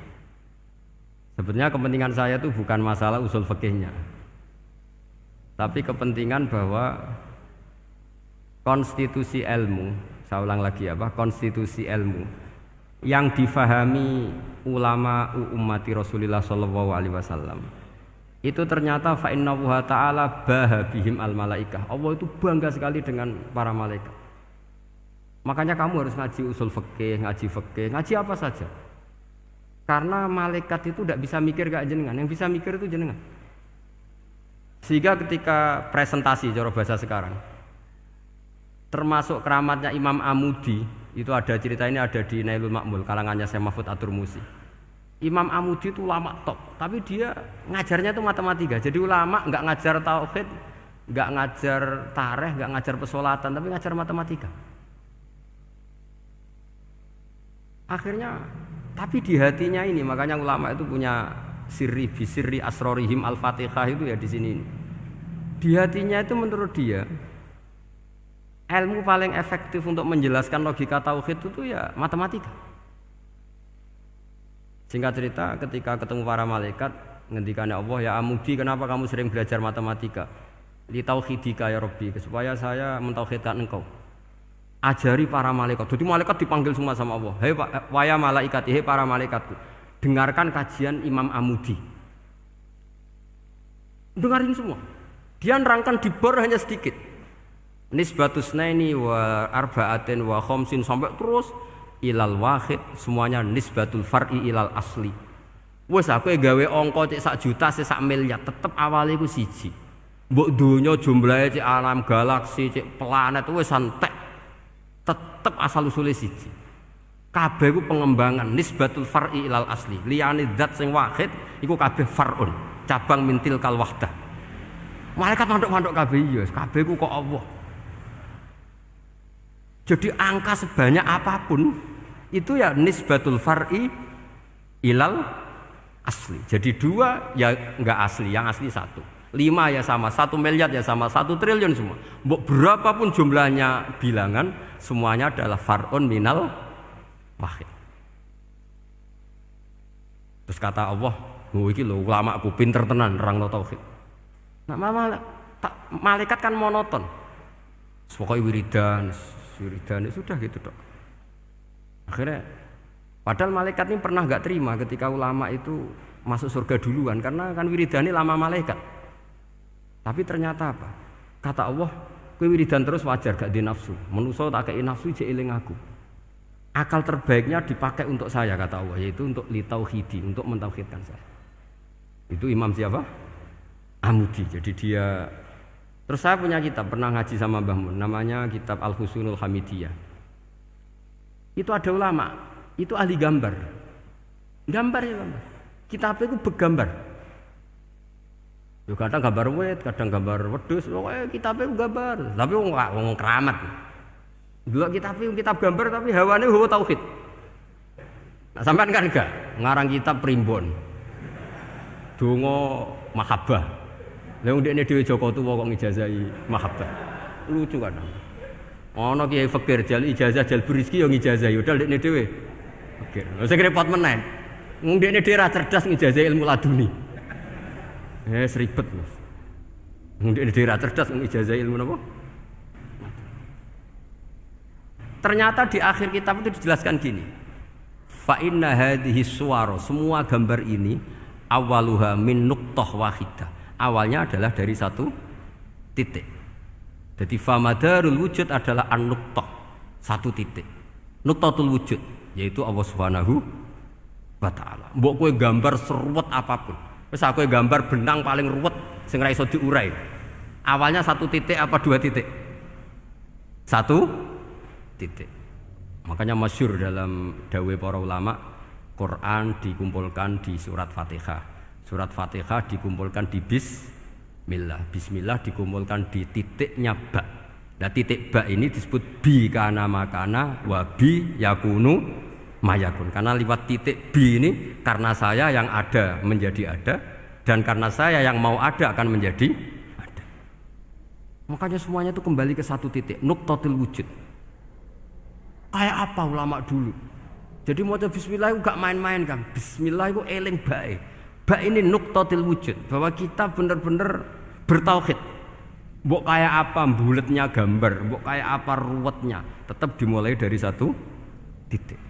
Sebetulnya kepentingan saya itu bukan masalah usul fikihnya, tapi kepentingan bahwa konstitusi ilmu, saya ulang lagi konstitusi ilmu yang difahami ulama ummati Rasulullah sallallahu alaihi wasallam itu ternyata fa innahu ta'ala bahabihim al malaikah. Allah itu bangga sekali dengan para malaikat. Makanya kamu harus ngaji usul fikih, ngaji apa saja. Karena malaikat itu tidak bisa mikir gak jenengan, yang bisa mikir itu jenengan. Sehingga ketika presentasi cara bahasa sekarang, termasuk keramatnya Imam Amudi, itu ada cerita ini ada di Nailul Ma'mul kalangannya Syekh Mahfud At-Turmusi. Imam Amudi itu ulama top, tapi dia ngajarnya itu matematika. Jadi ulama nggak ngajar tauhid, nggak ngajar tarikh, nggak ngajar pesolatan, tapi ngajar matematika. Akhirnya, tapi di hatinya ini, makanya ulama itu punya bisirri asrorihim al-fatihah itu ya di sini. Di hatinya itu menurut dia, ilmu paling efektif untuk menjelaskan logika tauhid itu ya matematika. Singkat cerita, ketika ketemu para malaikat, ngendikannya Allah, ya Amudi, kenapa kamu sering belajar matematika? Li tauhidika ya Rabbi, supaya saya mentauhidkan engkau. Ajari para malaikat. Jadi malaikat dipanggil semua sama Allah. Hei waya malaikat, hei para malaikatku, dengarkan kajian Imam Amudi. Dengarin semua. Dia nerangkan di bor hanya sedikit. Nisbatus naini wa arba'atin wa khamsin sampai terus ilal wahid, semuanya nisbatul far'i ilal asli. Wes aku gawe angka cek 1 juta sak miliar, tetep awale iku siji. Mbok donya jumlahe cek alam galaksi, cek planet wis santek. Tetep asal usule siji. Kabeh iku pengembangan nisbatul far'i ilal asli. Liyane zat sing wahid iku kabeh far'un, cabang mintil kal wahdah. Malaikat manduk-manduk kabeh ya, kabeh iku kok Allah. Jadi angka sebanyak apapun itu ya nisbatul far'i ilal asli. Jadi 2 ya enggak asli, yang asli 1. 5 ya sama, 1 miliar ya sama, 1 triliun semua. Berapapun jumlahnya bilangan, semuanya adalah far'un minal wahid. Terus kata Allah, iki lho ulama aku pinter tenan nerangno tauhid. Nah, malaikat kan monoton. Pokoknya wiridan sudah gitu dok. Akhirnya, padahal malaikat ini pernah nggak terima ketika ulama itu masuk surga duluan, karena kan wiridani lama malaikat. Tapi ternyata apa? Kata Allah, kowe wiridan terus wajar gak di nafsu. Manusa tak kei nafsu jek eling aku. Akal terbaiknya dipakai untuk saya, kata Allah, yaitu untuk litauhidi, untuk mentauhidkan saya. Itu Imam siapa? Amudi. Jadi dia. Terus saya punya kitab, pernah ngaji sama Mbah Mun, namanya kitab Al-Husunul Hamidiyah. Itu ada ulama, itu ahli gambar. Gambar. Kitabnya itu bergambar. Yo kadang gambar wit, kadang gambar wedhus, pokoknya kitabnya itu gambar. Tapi wong keramat. Dua kitab gambar tapi hawane hawa tauhid. Nah, sampean kan enggak ngarang kitab primbon. Donga mahabbah. Lah ndekne dhewe Joko Tuwa kok ngijazahi mahabbah. Lucu kan. Ana kiai fakir jal ijazah jal rezeki yo ngijazahi udah ndekne dhewe. Fakir. Lha sing repot meneh. Wong ndekne dhewe ra cerdas ngijazahi ilmu laduni. Seribet Mas. Wong ndekne dhewe ra cerdas ngijazahi ilmu napa? Ternyata di akhir kitab itu dijelaskan gini. Fa inna hadhihi suwara, semua gambar ini awaluha min nuqtah wahidah. Awalnya adalah dari 1 titik. Jadi famadarul wujud adalah an-nuqtah, 1 titik. Nuqtatul wujud yaitu Allah Subhanahu wa taala. Mbok kowe gambar seruwet apapun. Wis aku gambar benang paling ruwet sing ra iso diurai. Awalnya 1 titik apa 2 titik? 1 titik. Makanya masyhur dalam dawuh para ulama, Quran dikumpulkan di surat Fatihah. Surat Fatihah dikumpulkan di Bismillah. Bismillah dikumpulkan di titiknya ba. Nah titik ba ini disebut bi kana makana wa bi yakunu mayakun. Karena lewat titik bi ini karena saya yang ada menjadi ada dan karena saya yang mau ada akan menjadi ada. Makanya semuanya itu kembali ke satu titik, nuqtatul wujud. Kayak apa ulama dulu? Jadi mau bismillah itu gak main-main kan. Bismillah itu eling bae. Ba ini nuqtatul wujud, bahwa kita benar-benar bertauhid. Mbok kayak apa buletnya gambar, mbok kayak apa ruwetnya, tetap dimulai dari satu titik.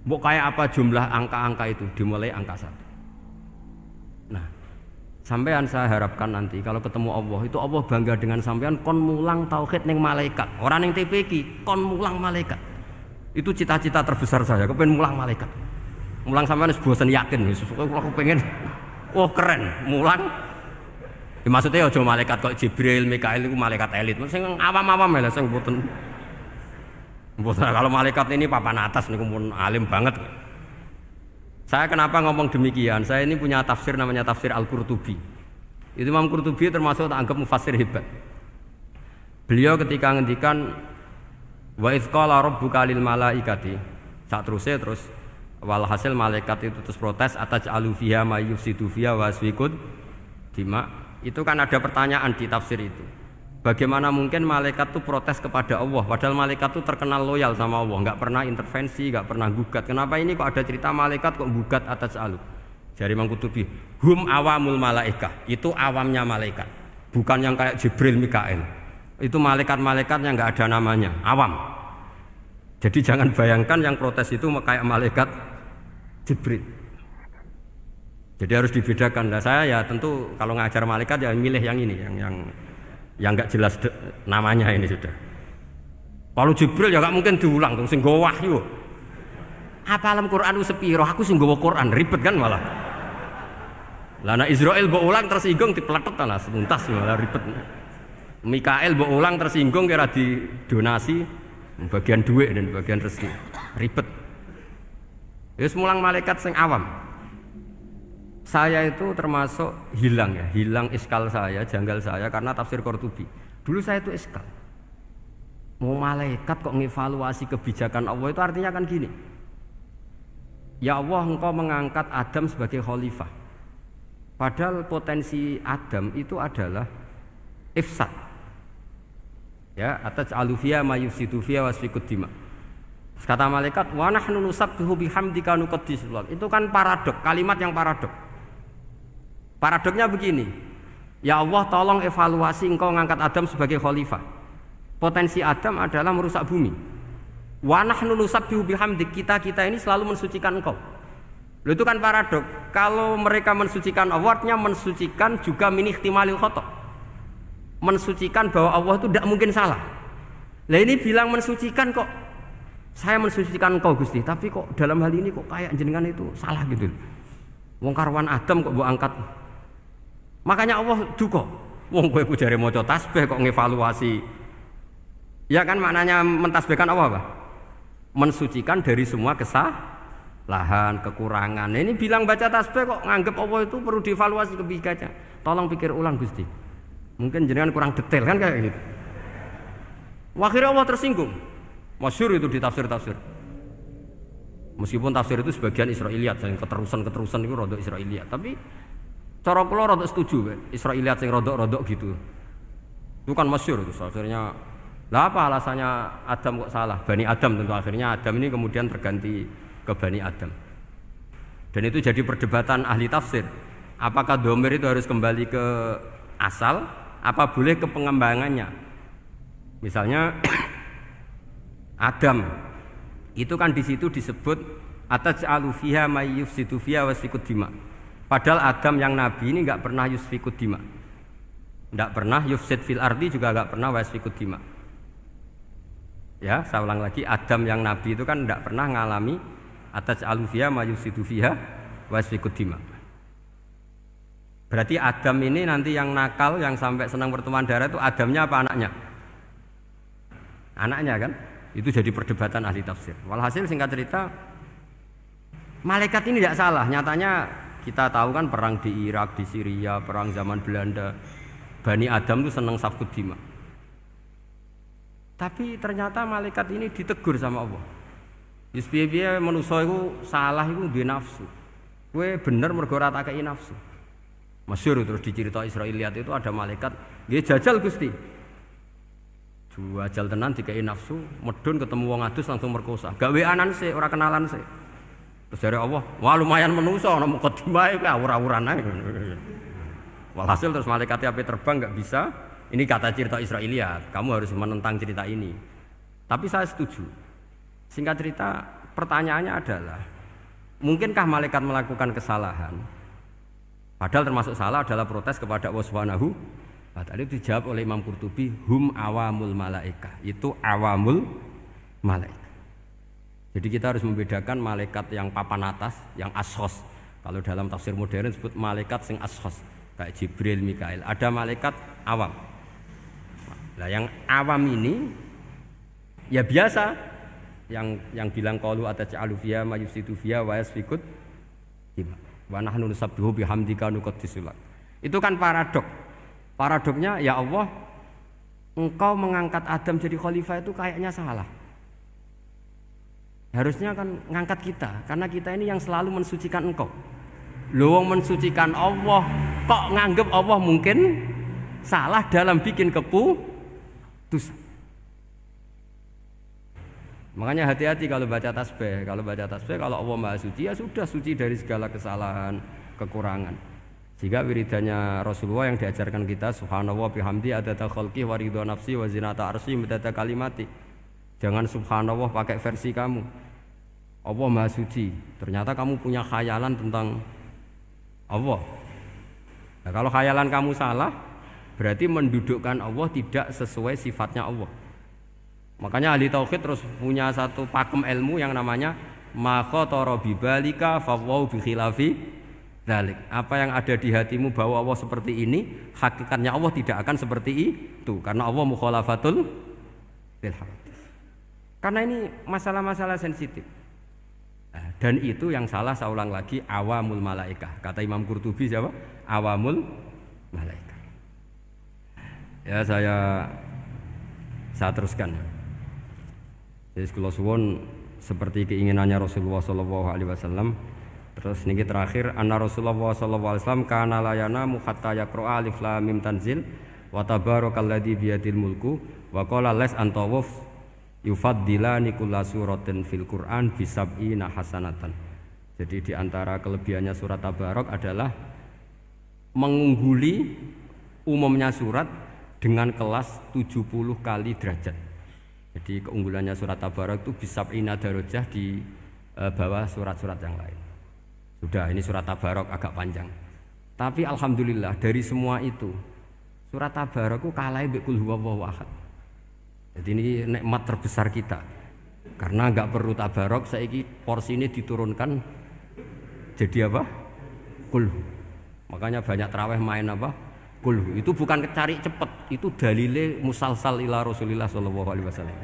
Mbok kayak apa jumlah angka-angka itu, dimulai angka 1. Nah, sampean saya harapkan nanti kalau ketemu Allah, itu Allah bangga dengan sampean kon mulang tauhid ning malaikat. Orang ning TPQ kon mulang malaikat. Itu cita-cita terbesar saya, kepengen mulang malaikat. Mulang sampean wis bosen yakin wis aku pengen keren mulang. Ya, maksudnya aja malaikat kok Jibril, Mikail itu malaikat elit. Sing awam-awam ya sing mboten. Kalau malaikat ini papan atas niku pun alim banget. Saya kenapa ngomong demikian? Saya ini punya tafsir namanya tafsir Al-Qurtubi. Itu Imam Qurtubi termasuk tak anggap mufassir hebat. Beliau ketika ngendikan wa idz qala rabbuka lil malaikati, terus walhasil malaikat itu terus protes ataj'alu fiha may yufsidu fiha wa yasfikud dima. Itu kan ada pertanyaan di tafsir itu. Bagaimana mungkin malaikat itu protes kepada Allah, padahal malaikat itu terkenal loyal sama Allah, nggak pernah intervensi, nggak pernah gugat. Kenapa ini kok ada cerita malaikat kok gugat ataj'alu? Jari Imam Qurtubi, hum awamul malaikah, itu awamnya malaikat, bukan yang kayak Jibril, Mikail. Itu malaikat-malaikat yang nggak ada namanya, awam. Jadi jangan bayangkan yang protes itu kayak malaikat Jibril. Jadi harus dibedakan. Nah, saya ya tentu kalau ngajar malaikat ya milih yang ini, yang nggak jelas namanya ini sudah. Kalau Jibril ya nggak mungkin diulang, sing nggawa wahyu. Apa alam Quran sepiro? Aku sing nggawa Quran ribet kan malah. Lah nek Israil mbok ulang tersinggung dipletet lah tuntas malah ribet. Mikael mbok ulang tersinggung kira di donasi bagian duit dan bagian rezeki ribet. Ya semulang malaikat sing awam. Saya itu termasuk hilang iskal saya, janggal saya karena tafsir Qurtubi. Dulu saya itu iskal. Mau malaikat kok ngevaluasi kebijakan Allah itu artinya kan gini. Ya Allah, engkau mengangkat Adam sebagai khalifah. Padahal potensi Adam itu adalah ifsad. Ya, ataj'alu fiha may yufsidu fiha wa yasfikud dima. Kata malaikat, wa nahnu nusabbihu bihamdika nuqaddisu lak. Itu kan paradok, kalimat yang paradok. Paradoknya begini. Ya Allah, tolong evaluasi engkau ngangkat Adam sebagai khalifah. Potensi Adam adalah merusak bumi. Wa nahnu nusabbihu bihamdik, kita ini selalu mensucikan engkau. Loh, itu kan paradok. Kalau mereka mensucikan Allah, artinya mensucikan juga min ihtimalil khata'. Mensucikan bahwa Allah itu tidak mungkin salah. Lah ini bilang mensucikan kok. Saya mensucikan engkau Gusti, tapi kok dalam hal ini kok kayak jenengan itu salah gitu. Wong karwan Adam kok mbok angkat. Makanya Allah duka. Wong kowe ku jare maca tasbih kok ngevaluasi. Ya kan maknanya mentasbihkan Allah apa? Mensucikan dari semua kesalahan, kekurangan. Nah, ini bilang baca tasbih kok nganggep Allah itu perlu dievaluasi kebijakannya. Tolong pikir ulang Gusti. Mungkin jenengan kurang detail kan kayak gitu. Akhirnya Allah tersinggung. Masyhur itu di tafsir-tafsir. Meskipun tafsir itu sebagian Israiliyat, yang keterusan itu rodok Israiliyat. Tapi cara kula rodok setuju, Israiliyat yang rodok-rodok gitu. Itu kan masyhur itu. Akhirnya, lah apa alasannya Adam kok salah? Bani Adam tentu akhirnya Adam ini kemudian terganti ke Bani Adam. Dan itu jadi perdebatan ahli tafsir. Apakah dhamir itu harus kembali ke asal? Apa boleh ke pengembangannya? Misalnya Adam itu kan di situ disebut ataj'alu fiha may yufsidu fiha wa yasfikud dima. Padahal Adam yang nabi ini enggak pernah yusfikud dima. Enggak pernah yufsid fil ardi, juga enggak pernah wa yasfikud dima. Ya, saya ulang lagi, Adam yang nabi itu kan enggak pernah ngalami ataj'alu fiha may yufsidu fiha wa yasfikud dima. Berarti Adam ini nanti yang nakal, yang sampai senang berteman darah itu Adamnya apa anaknya? Anaknya kan? Itu jadi perdebatan ahli tafsir. Walhasil singkat cerita, Malaikat ini tidak salah. Nyatanya kita tahu kan perang di Irak, di Syria, perang zaman Belanda. Bani Adam itu senang safkut dima. Tapi ternyata malaikat ini ditegur sama Allah. Wis piye-piye manusa iku salah iku duwe nafsu. Kowe bener mergo ora tak kei nafsu. Masyhur terus dicerita Israiliyat itu ada malaikat, nggih jajal Gusti. Jajal tenan dikei nafsu, medun ketemu wong adus langsung merkosa. Gawe anan sih, ora kenalan sih. Terus dari Allah, wah lumayan manusa ana mukadimah iku awur-awuran ae. Walhasil terus malaikat api terbang nggak bisa. Ini kata cerita Israiliyat. Kamu harus menentang cerita ini. Tapi saya setuju. Singkat cerita, pertanyaannya adalah, mungkinkah malaikat melakukan kesalahan? Padahal termasuk salah adalah protes kepada Allah Subhanahu wa ta'ala. Itu dijawab oleh Imam Qurtubi, hum awamul malaikah. Itu awamul malaikat. Jadi kita harus membedakan malaikat yang papan atas, yang ashos. Kalau dalam tafsir modern disebut malaikat sing ashos, kayak Jibril, Mikail. Ada malaikat awam. Nah, yang awam ini ya biasa, yang bilang qalu ataj'alu fiha ma yufsidu fiha wa yasfikut wa nahnu nusabbihu bihamdika nuqaddisu lak. Itu kan paradok. Paradoknya ya Allah, engkau mengangkat Adam jadi khalifah itu kayaknya salah. Harusnya kan ngangkat kita, karena kita ini yang selalu mensucikan engkau. Loh, mensucikan Allah, kok nganggep Allah mungkin salah dalam bikin keputusan. Makanya hati-hati kalau baca tasbih. Kalau baca tasbih, kalau Allah Maha Suci, ya sudah suci dari segala kesalahan, kekurangan. Jika wiridannya Rasulullah yang diajarkan kita, subhanallah bihamdi adada khalqi wa ridha nafsi wa zinata arsy midada kalimati. Jangan subhanallah pakai versi kamu. Allah Maha Suci. Ternyata kamu punya khayalan tentang Allah. Nah, kalau khayalan kamu salah, berarti mendudukkan Allah tidak sesuai sifatnya Allah. Makanya ahli tauhid terus punya satu pakem ilmu yang namanya ma khatara bi balika fa wa bi khilafi dzalik. Apa yang ada di hatimu bahwa Allah seperti ini, hakikatnya Allah tidak akan seperti itu, karena Allah mukhalafatul bil hadis. Karena ini masalah-masalah sensitif. Dan itu yang salah, saya ulang lagi, awamul malaikah. Kata Imam Qurtubi siapa? Awamul malaikah. Ya saya teruskan. Jadi kula suwun seperti keinginannya Rasulullah sallallahu alaihi wasallam. Terus niki terakhir, anna Rasulullah sallallahu alaihi wasallam kana la yanamu hatta yaqra alif lam mim tanzil wa tabarakalladzi biyadil mulku wa qala las antawuf yufaddilani kulla suratin fil Qur'an bisab'ina hasanatan. Jadi di antara kelebihannya surat Tabarok adalah mengungguli umumnya surat dengan kelas 70 kali derajat. Jadi keunggulannya surat Tabarok itu bisab'ina darajah di bawah surat-surat yang lain. Sudah, ini surat Tabarok agak panjang. Tapi alhamdulillah dari semua itu surat Tabarok itu kalah mbek qul huwallahu ahad. Jadi ini nikmat terbesar kita. Karena enggak perlu Tabarok, saiki porsi ini diturunkan jadi apa? Qul. Makanya banyak tarawih main apa? Qul. Itu bukan cari cepet, itu dalile musalsal ila Rasulillah sallallahu alaihi wasallam.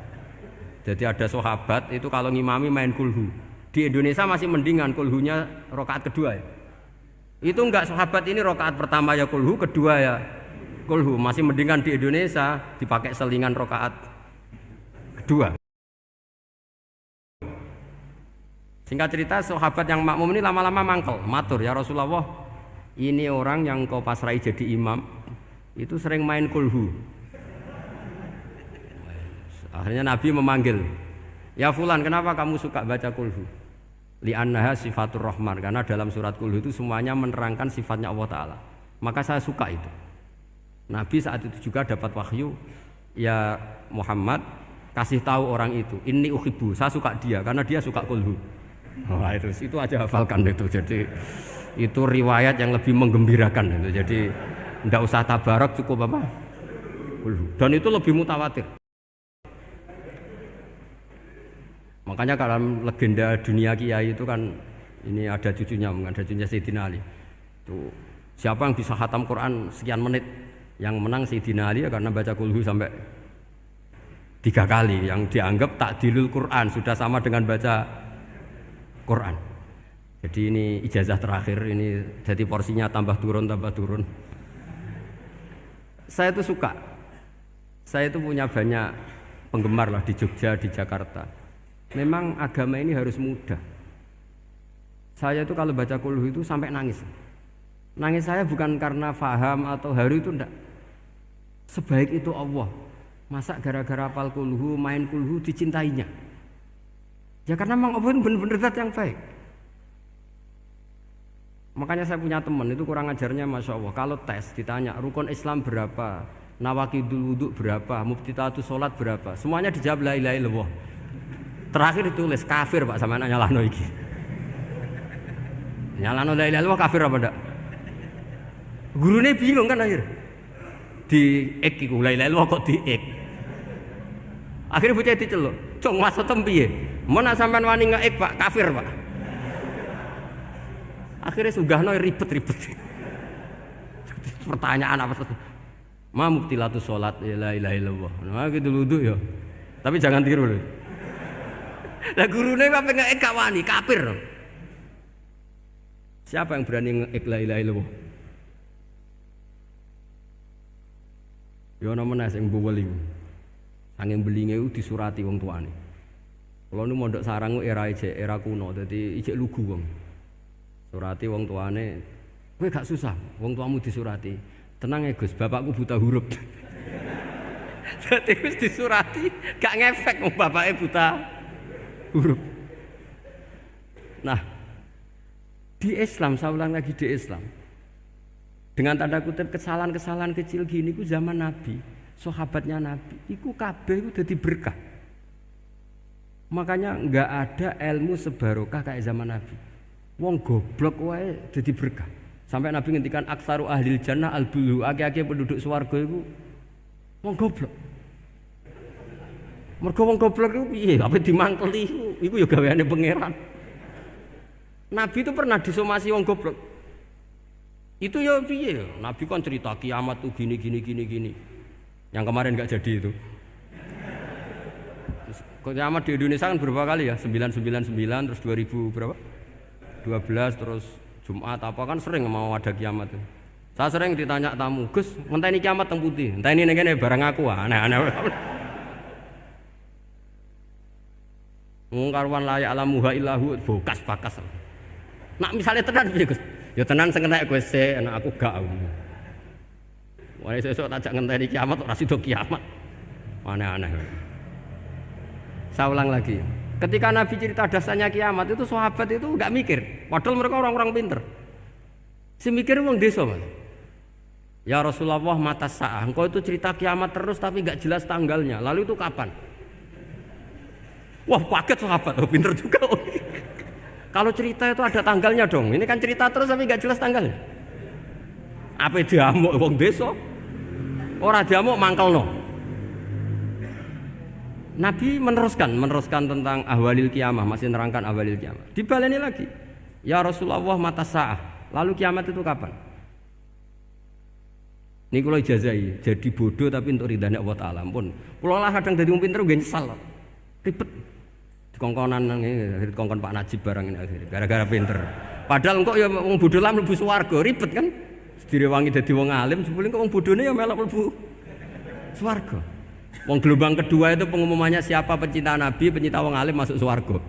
Jadi ada sahabat itu kalau ngimami main kulhu. Di Indonesia masih mendingan kulhunya rakaat kedua ya. Itu enggak, sahabat ini rakaat pertama ya kulhu, kedua ya kulhu. Masih mendingan di Indonesia dipakai selingan rakaat kedua. Singkat cerita, sahabat yang makmum ini lama-lama mangkel, matur, ya Rasulullah, ini orang yang kau pasrai jadi imam itu sering main kulhu. Akhirnya Nabi memanggil, ya fulan, kenapa kamu suka baca kulhu? Li'annaha sifatur rahman, karena dalam surat kulhu itu semuanya menerangkan sifatnya Allah Ta'ala. Maka saya suka itu. Nabi saat itu juga dapat wahyu, ya Muhammad, kasih tahu orang itu, inni uhibbu, saya suka dia karena dia suka kulhu. Wah, itu aja hafalkan itu. Jadi itu riwayat yang lebih menggembirakan itu. Jadi tidak usah Tabarok, cukup apa? Kulhu. Dan itu lebih mutawatir. Makanya dalam legenda dunia kiai itu kan ini ada cucunya Sayyidina Ali. Itu siapa yang bisa khatam Quran sekian menit, yang menang Sayyidina Ali ya, karena baca kulhu sampai 3 kali, yang dianggap takdilul Quran, sudah sama dengan baca Quran. Jadi ini ijazah terakhir, ini jadi porsinya tambah turun. Saya itu suka. Saya itu punya banyak penggemar lah di Jogja, di Jakarta. Memang agama ini harus mudah. Saya itu kalau baca Qul itu sampai nangis. Nangis saya bukan karena faham atau haru, itu enggak. Sebaik itu Allah. Masa gara-gara hafal Qul main Qul dicintainya? Ya karena memang Allah itu benar-benar zat yang baik. Makanya saya punya teman itu kurang ajarnya Masya Allah. Kalau tes ditanya rukun Islam berapa, nawakidul wudhu berapa, muftitatus sholat berapa, semuanya dijawab la ilaha illallah. Terakhir ditulis kafir Pak, sama anak nyalano iki. Nyalano la ilaha illallah kafir apa enggak? Gurunya bingung kan akhir. Di ek iku la ilaha illallah kok di ek. Akhirnya bocah diceluk, "Cung, maksudem piye? Mun sampean wani ngeek Pak, kafir Pak." Akhirnya sugahno ribet-ribet. Pertanyaan apa tuh? Ma mubtilatus sholat la ilaha illallah. Nah gitu wudu ya. Tapi jangan tiru loh. Lah gurune apa ngeek gak wani, kafir. Siapa yang berani ngeek la ilaha illallah? Ya ana meneh sing buwel iku. Angin belinge iku disurati wong tuane. Kula nu mondok sarang era kuno, dadi ijek lugu wong. Surati wong tuane, kowe gak susah, wong tuamu disurati. Tenang ya Gus, bapakku buta huruf. Dadi wis disurati, gak ngefek wong bapake buta huruf. Nah, di Islam, saya ulang lagi di Islam. Dengan tanda kutip kesalahan-kesalahan kecil gini ku zaman Nabi, sahabatnya Nabi, iku kabeh iku dadi berkah. Makanya enggak ada ilmu sebarokah kayak zaman Nabi. Wong goblok wae dadi berkah. Sampai Nabi ngendikan aksaru ahlil jannah al-bulu, akeh-akeh penduduk swarga iku wong goblok. Mergo wong goblok iku piye? Apa dimangkeli iku ya gaweane pangeran. Nabi itu pernah disomasi wong goblok. Itu ya piye? Nabi kan cerita kiamat tuh gini. Yang kemarin enggak jadi itu. Kiamat di Indonesia kan berapa kali ya? 999 terus 2000 berapa? 12 terus Jumat apa kan sering mau ada kiamat itu. Saya sering ditanya tamu, "Gus, ngenteni kiamat teng putih. Enteni ning kene barang aku." Aneh-aneh. Wong karwan layak alamuha illahu bokas-bakas. Nak misalnya tenan piye, Gus? Ya tenan sing enek kowe sik, enak aku gak. Wah, sesuk tak ngenteni kiamat ora sida kiamat. Aneh-aneh. Saya ulang lagi. Ketika Nabi cerita dasarnya kiamat itu sahabat itu enggak mikir. Padahal mereka orang-orang pinter. Si mikir wong desa, Mas. Ya Rasulullah mata sa'ah. Engkau itu cerita kiamat terus tapi enggak jelas tanggalnya. Lalu itu kapan? Wah, kaget sahabat. Oh, pinter juga. Kalau cerita itu ada tanggalnya dong. Ini kan cerita terus tapi enggak jelas tanggalnya. Apa diamuk wong desa? Ora diamuk mangkelno. Nabi meneruskan tentang ahwalil kiamah, masih nerangkan ahwalil kiamah. Dibaleni lagi. Ya Rasulullah mata sa'ah. Lalu kiamat itu kapan? Ini kalau ijazai, jadi bodoh tapi untuk ridhanya Allah Ta'ala. Ampun. Kalau lah kadang jadi pinter gue nyesal. Ribet. Dikongkon Pak Najib barang ini akhirnya. Gara-gara pinter. Padahal kok ya wong bodoh lah mlebu swarga, ribet kan? Direwangi dadi wong alim, sebelum kok wong bodone ya melok mlebu swarga. Wong gelombang kedua itu pengumumannya siapa pencinta Nabi, pencinta wong alim masuk swarga.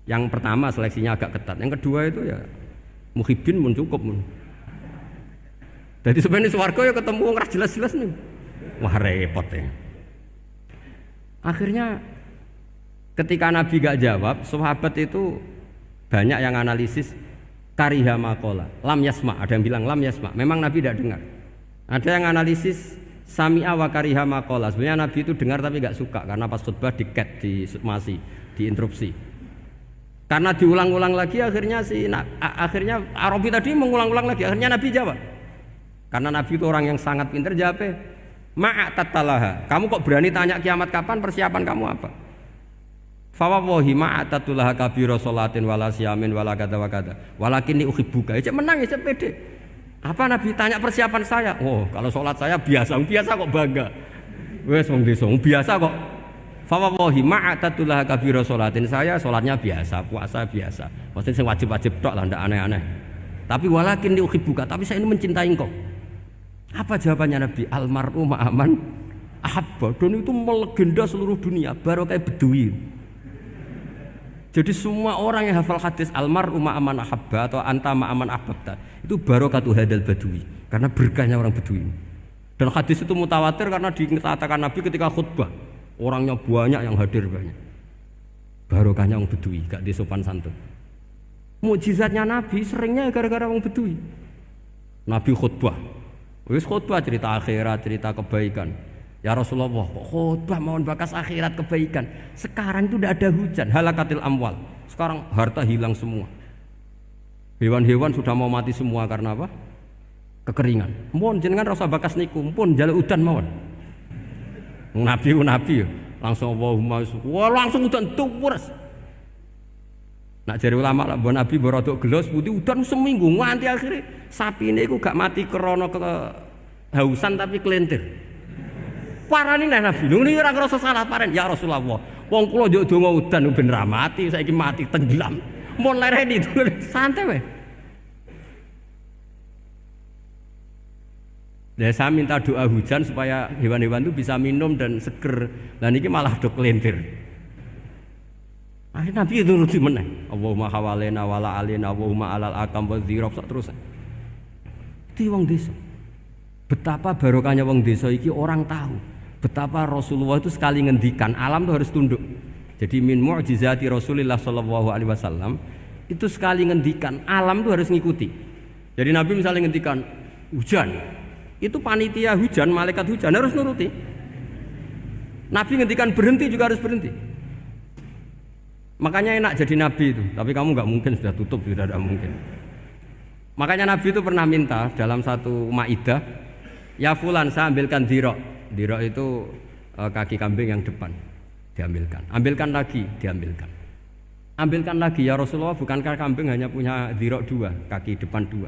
Yang pertama seleksinya agak ketat. Yang kedua itu ya muhibin mun cukup mun. Jadi sebenarnya swarga ya ketemu wong ra jelas-jelas nih. Wah repot ya. Akhirnya ketika Nabi gak jawab, sahabat itu banyak yang analisis kariha maqala, lam yasma, ada yang bilang lam yasma. Memang Nabi tidak dengar. Ada yang analisis sami'a wa kariha maqala. Sebenarnya Nabi itu dengar tapi enggak suka karena pas khutbah di-cut, diinterupsi. Karena diulang-ulang lagi akhirnya akhirnya Arabi tadi mengulang-ulang lagi. Akhirnya Nabi jawab. Karena Nabi itu orang yang sangat pintar, jawabnya ma'atatalaha. Kamu kok berani tanya kiamat kapan? Persiapan kamu apa? Fa wallahi ma'atatulaha kabira sholatin wala siyamin wala kada wa kada. Walakinni uhibbuka. Cek menang ya, cek pede. Apa Nabi tanya persiapan saya? Oh, kalau sholat saya biasa kok bangga. Wes wong desa biasa kok Fa wallahi ma'atatul kabira salatin. Saya salatnya biasa, puasa biasa. Maksudnya sing wajib-wajib tok lah, ndak aneh-aneh. Tapi walakin uhibbuka, tapi saya ini mencintai engkau. Apa jawabannya Nabi? Almar'u ma'aman ahabba. Dan itu melegenda seluruh dunia, baru kayak Bedui. Jadi semua orang yang hafal hadis almar'u ma'aman ahabba atau anta ma'aman ahbabta, itu barokatu hadal badui, karena berkahnya orang Bedui. Dan hadis itu mutawatir karena dikatakan Nabi ketika khutbah, orangnya banyak yang hadir banyak. Barokahnya orang Bedui, gak disopan santun. Mukjizatnya Nabi seringnya gara-gara orang Bedui. Nabi khutbah, wis khutbah cerita akhirat, cerita kebaikan. Ya Rasulullah, khutbah mohon bakas akhirat kebaikan. Sekarang itu tidak ada hujan, halakatil amwal. Sekarang harta hilang semua. Hewan-hewan sudah mau mati semua karena apa? Kekeringan. Mohon jenengan rasa bakas niku, pun jaluk udan mawon. Nabi langsung Allahumma wah langsung udan tuwres. Nak jari ulama lah, Nabi berodok gelos putih udan seminggu nganti akhirnya sapi ini aku gak mati krono kehausan tapi kelentir. Parani nih Nabi, ini orang ngerasa salah paren. Ya Rasulullah, wong kula njuk donga udan ben ra mati, saiki mati tenggelam. Mun lereni itu santai weh. Ya saya minta doa hujan supaya hewan-hewan itu bisa minum dan seger. Dan ini malah do kelentir. Akhirnya Nabi itu nuruti meneh. Allahumma hawalena wala alina Allahumma alal akam wa dzirab terus. Itu wong desa. Betapa barokahnya wong desa iki orang tahu. Betapa Rasulullah itu sekali ngendikan alam itu harus tunduk. Jadi min mu'jizati Rasulullah sallallahu alaihi wasallam itu sekali ngendikan alam itu harus ngikuti. Jadi Nabi misalnya ngendikan hujan, itu panitia hujan, malaikat hujan harus nuruti. Nabi ngendikan berhenti juga harus berhenti. Makanya enak jadi nabi itu, tapi kamu nggak mungkin sudah tutup, tidak ada mungkin. Makanya Nabi itu pernah minta dalam satu maidah, ya fulan saya ambilkan dirok. Dirok itu kaki kambing yang depan, diambilkan. Ambilkan lagi, diambilkan. Ambilkan lagi ya Rasulullah, bukankah kambing hanya punya dirok dua, kaki depan dua?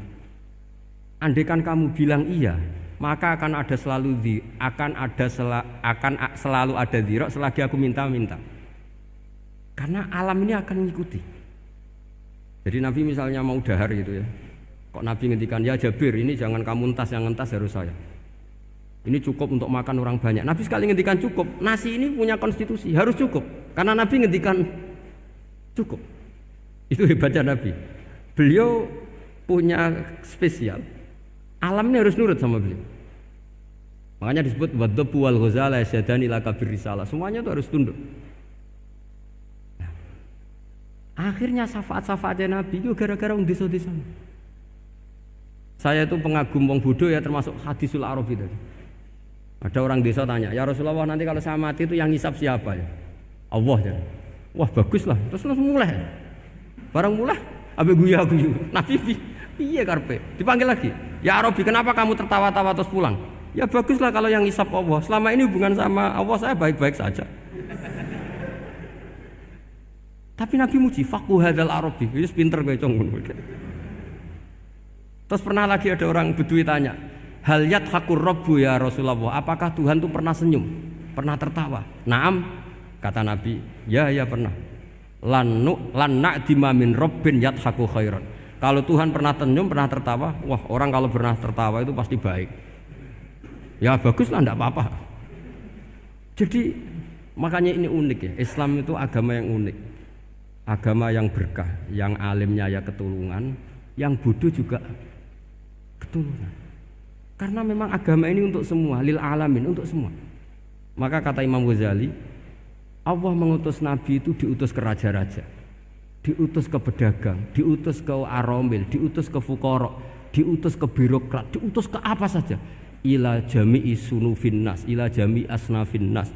Andaikan kamu bilang iya, maka akan selalu ada dirok selagi aku minta-minta. Karena alam ini akan mengikuti. Jadi Nabi misalnya mau dahar gitu ya, kok Nabi ngendikan ya Jabir ini jangan kamu entas, yang entas harus saya. Ini cukup untuk makan orang banyak. Nabi sekali ngendikan cukup. Nasi ini punya konstitusi harus cukup. Karena Nabi ngendikan cukup. Itu hebatnya Nabi. Beliau punya spesial. Alam ini harus nurut sama beliau. Makanya disebut wadhabu wal ghazala yasyadani laka birrisalah. Semuanya itu harus tunduk. Akhirnya syafaat-syafaatnya Nabi itu gara-gara orang desa-desa. Saya itu pengagum wong bodoh ya, termasuk hadisul Arab itu. Ada orang desa tanya, ya Rasulullah nanti kalau saya mati itu yang ngisap siapa ya? Allah ya. Wah bagus lah, terus langsung mulai. Barang mulai, abe guya-guyu. Nabi piye karpe? Dipanggil lagi. Ya Arabi kenapa kamu tertawa-tawa terus pulang? Ya bagus lah kalau yang ngisap Allah. Selama ini hubungan sama Allah saya baik-baik saja. Tapi Nabi muji faqhu hadzal Arabi, wis pinter kowe cong. Terus pernah lagi ada orang Bedui tanya, hal yadhakur rabbu ya Rasulullah, apakah Tuhan itu pernah senyum, pernah tertawa? Naam, kata Nabi, ya pernah. Lan na'dima min rabbin yadhaku khairan. Kalau Tuhan pernah senyum, pernah tertawa, wah orang kalau pernah tertawa itu pasti baik. Ya bagus lah, enggak apa-apa. Jadi makanya ini unik ya, Islam itu agama yang unik. Agama yang berkah, yang alimnya ya ketulungan, yang bodoh juga ketulungan. Karena memang agama ini untuk semua, lil alamin, untuk semua. Maka kata Imam Ghazali, Allah mengutus Nabi itu diutus ke raja-raja, diutus ke pedagang, diutus ke aromil, diutus ke fuqara, diutus ke birokrat, diutus ke apa saja. Ila jami'i sunufin nas, ila jami'i asnafin nas.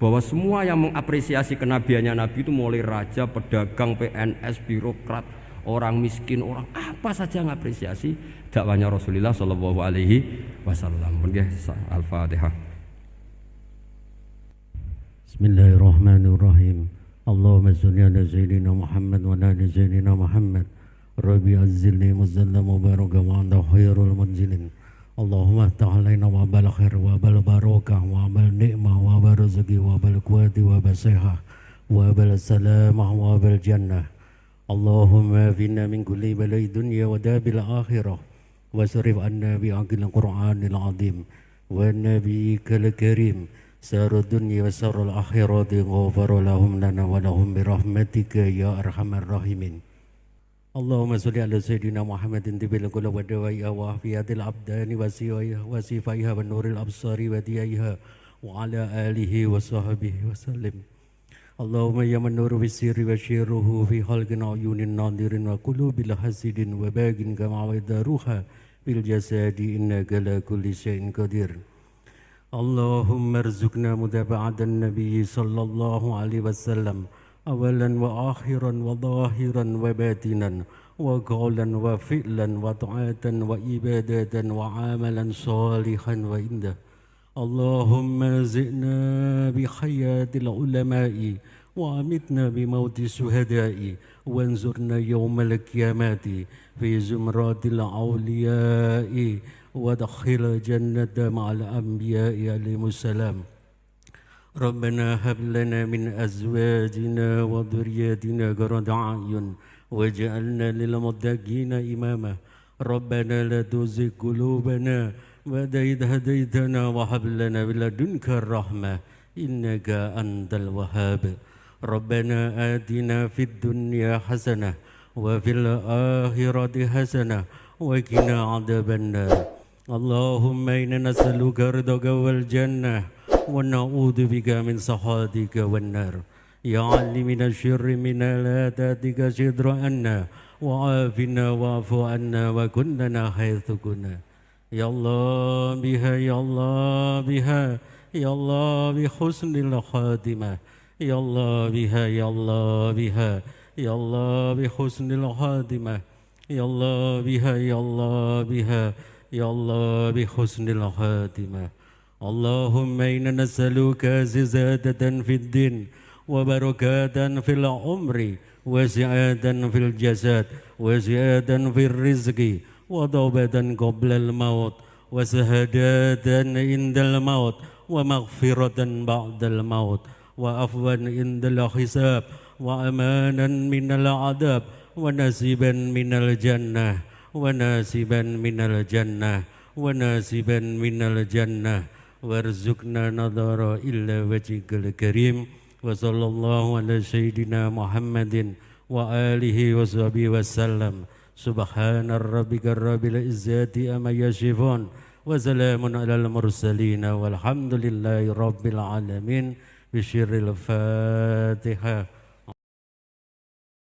Bahwa semua yang mengapresiasi kenabiannya Nabi itu mulai raja, pedagang, PNS, birokrat, orang miskin, orang apa saja mengapresiasi dakwahnya Rasulullah Shallallahu Alaihi Wasallam. Al-Fatihah. Bismillahirrahmanirrahim. Allahumma sholli ala sayyidina Muhammad wa ala sayyidina Muhammad. Rabbi azzilni muzzallam mubarak wa anta khairul munzilin. اللهم افتح علينا وابل الخير وابل البركة وابل النعمة وابل الرزق وابل القوة وابل الصحة وابل السلامة وابل الجنة. اللهم فينا من كل بلاء الدنيا وداب الآخرة واصرف عنا بعقل القرآن العظيم ونبيك الكريم سار الدنيا وسار الآخرة غفر لهم لنا ولهم برحمتك يا أرحم الراحمين. اللهم صل على سيدنا محمد طب القلوب ودوائها وعافية الأبدان وصفائها ونور الأبصار وديائها وعلى آله وصحبه وسلم. اللهم يا من نور بالسر وشيره في خلق عيون الناظر وقلوب الحاسد وباق كما وداروها في الجسد إنك على كل شيء قدير. اللهم ارزقنا متابعة النبي صلى الله عليه وسلم أولا وآخرا وظاهرا وباطنا وقولا وفعلا وطاعة وإبادة وعملا صالحا وإنده. اللهم زئنا بحياة العلماء وأمتنا بموت الشهداء وانزرنا يوم القيامة في زمرات الأولياء ودخل الجنة مع الأنبياء عليهم السلام. ربنا هب لنا من أزواجنا وذرياتنا قرة أعين واجعلنا للمتقين إماما. ربنا لا تزغ قلوبنا بعد إذ هديتنا وهب لنا من لدنك الرحمة إنك أنت الوهاب. ربنا آتنا في الدنيا حسنة وفي الآخرة حسنة وقنا عذاب النار. اللهم إنا نسألك رضاك والجنة ونعوذ بك من سخطك والنار. يا علي من الشر من لا تأتيك شر عنا وعافنا واعف عنا وكلنا حيث كنا. يا الله بها يا الله بها يا الله بحسن الخاتمة. يا الله بها يا الله بها يا الله بحسن الخاتمة. يا الله بها يا الله بها يا الله بحسن الخاتمة. اللهم إنا نسألك زيادة في الدين وبركات في العمر وسعادة في الجسد وزيادة في الرزق وتوبة قبل الموت وشهادة عند الموت ومغفرة بعد الموت وعفوا عند الحساب وأمانا من العذاب ونصيبا من الجنة ونصيبا من الجنة ونصيبا من الجنة وارزقنا نظر إلا وجهك الكريم. وصلى الله على سيدنا محمد وآله وصحبه وسلم. سبحان ربك رب العزة أما يصفون وسلام على المرسلين والحمد لله رب العالمين. بشر الفاتحة.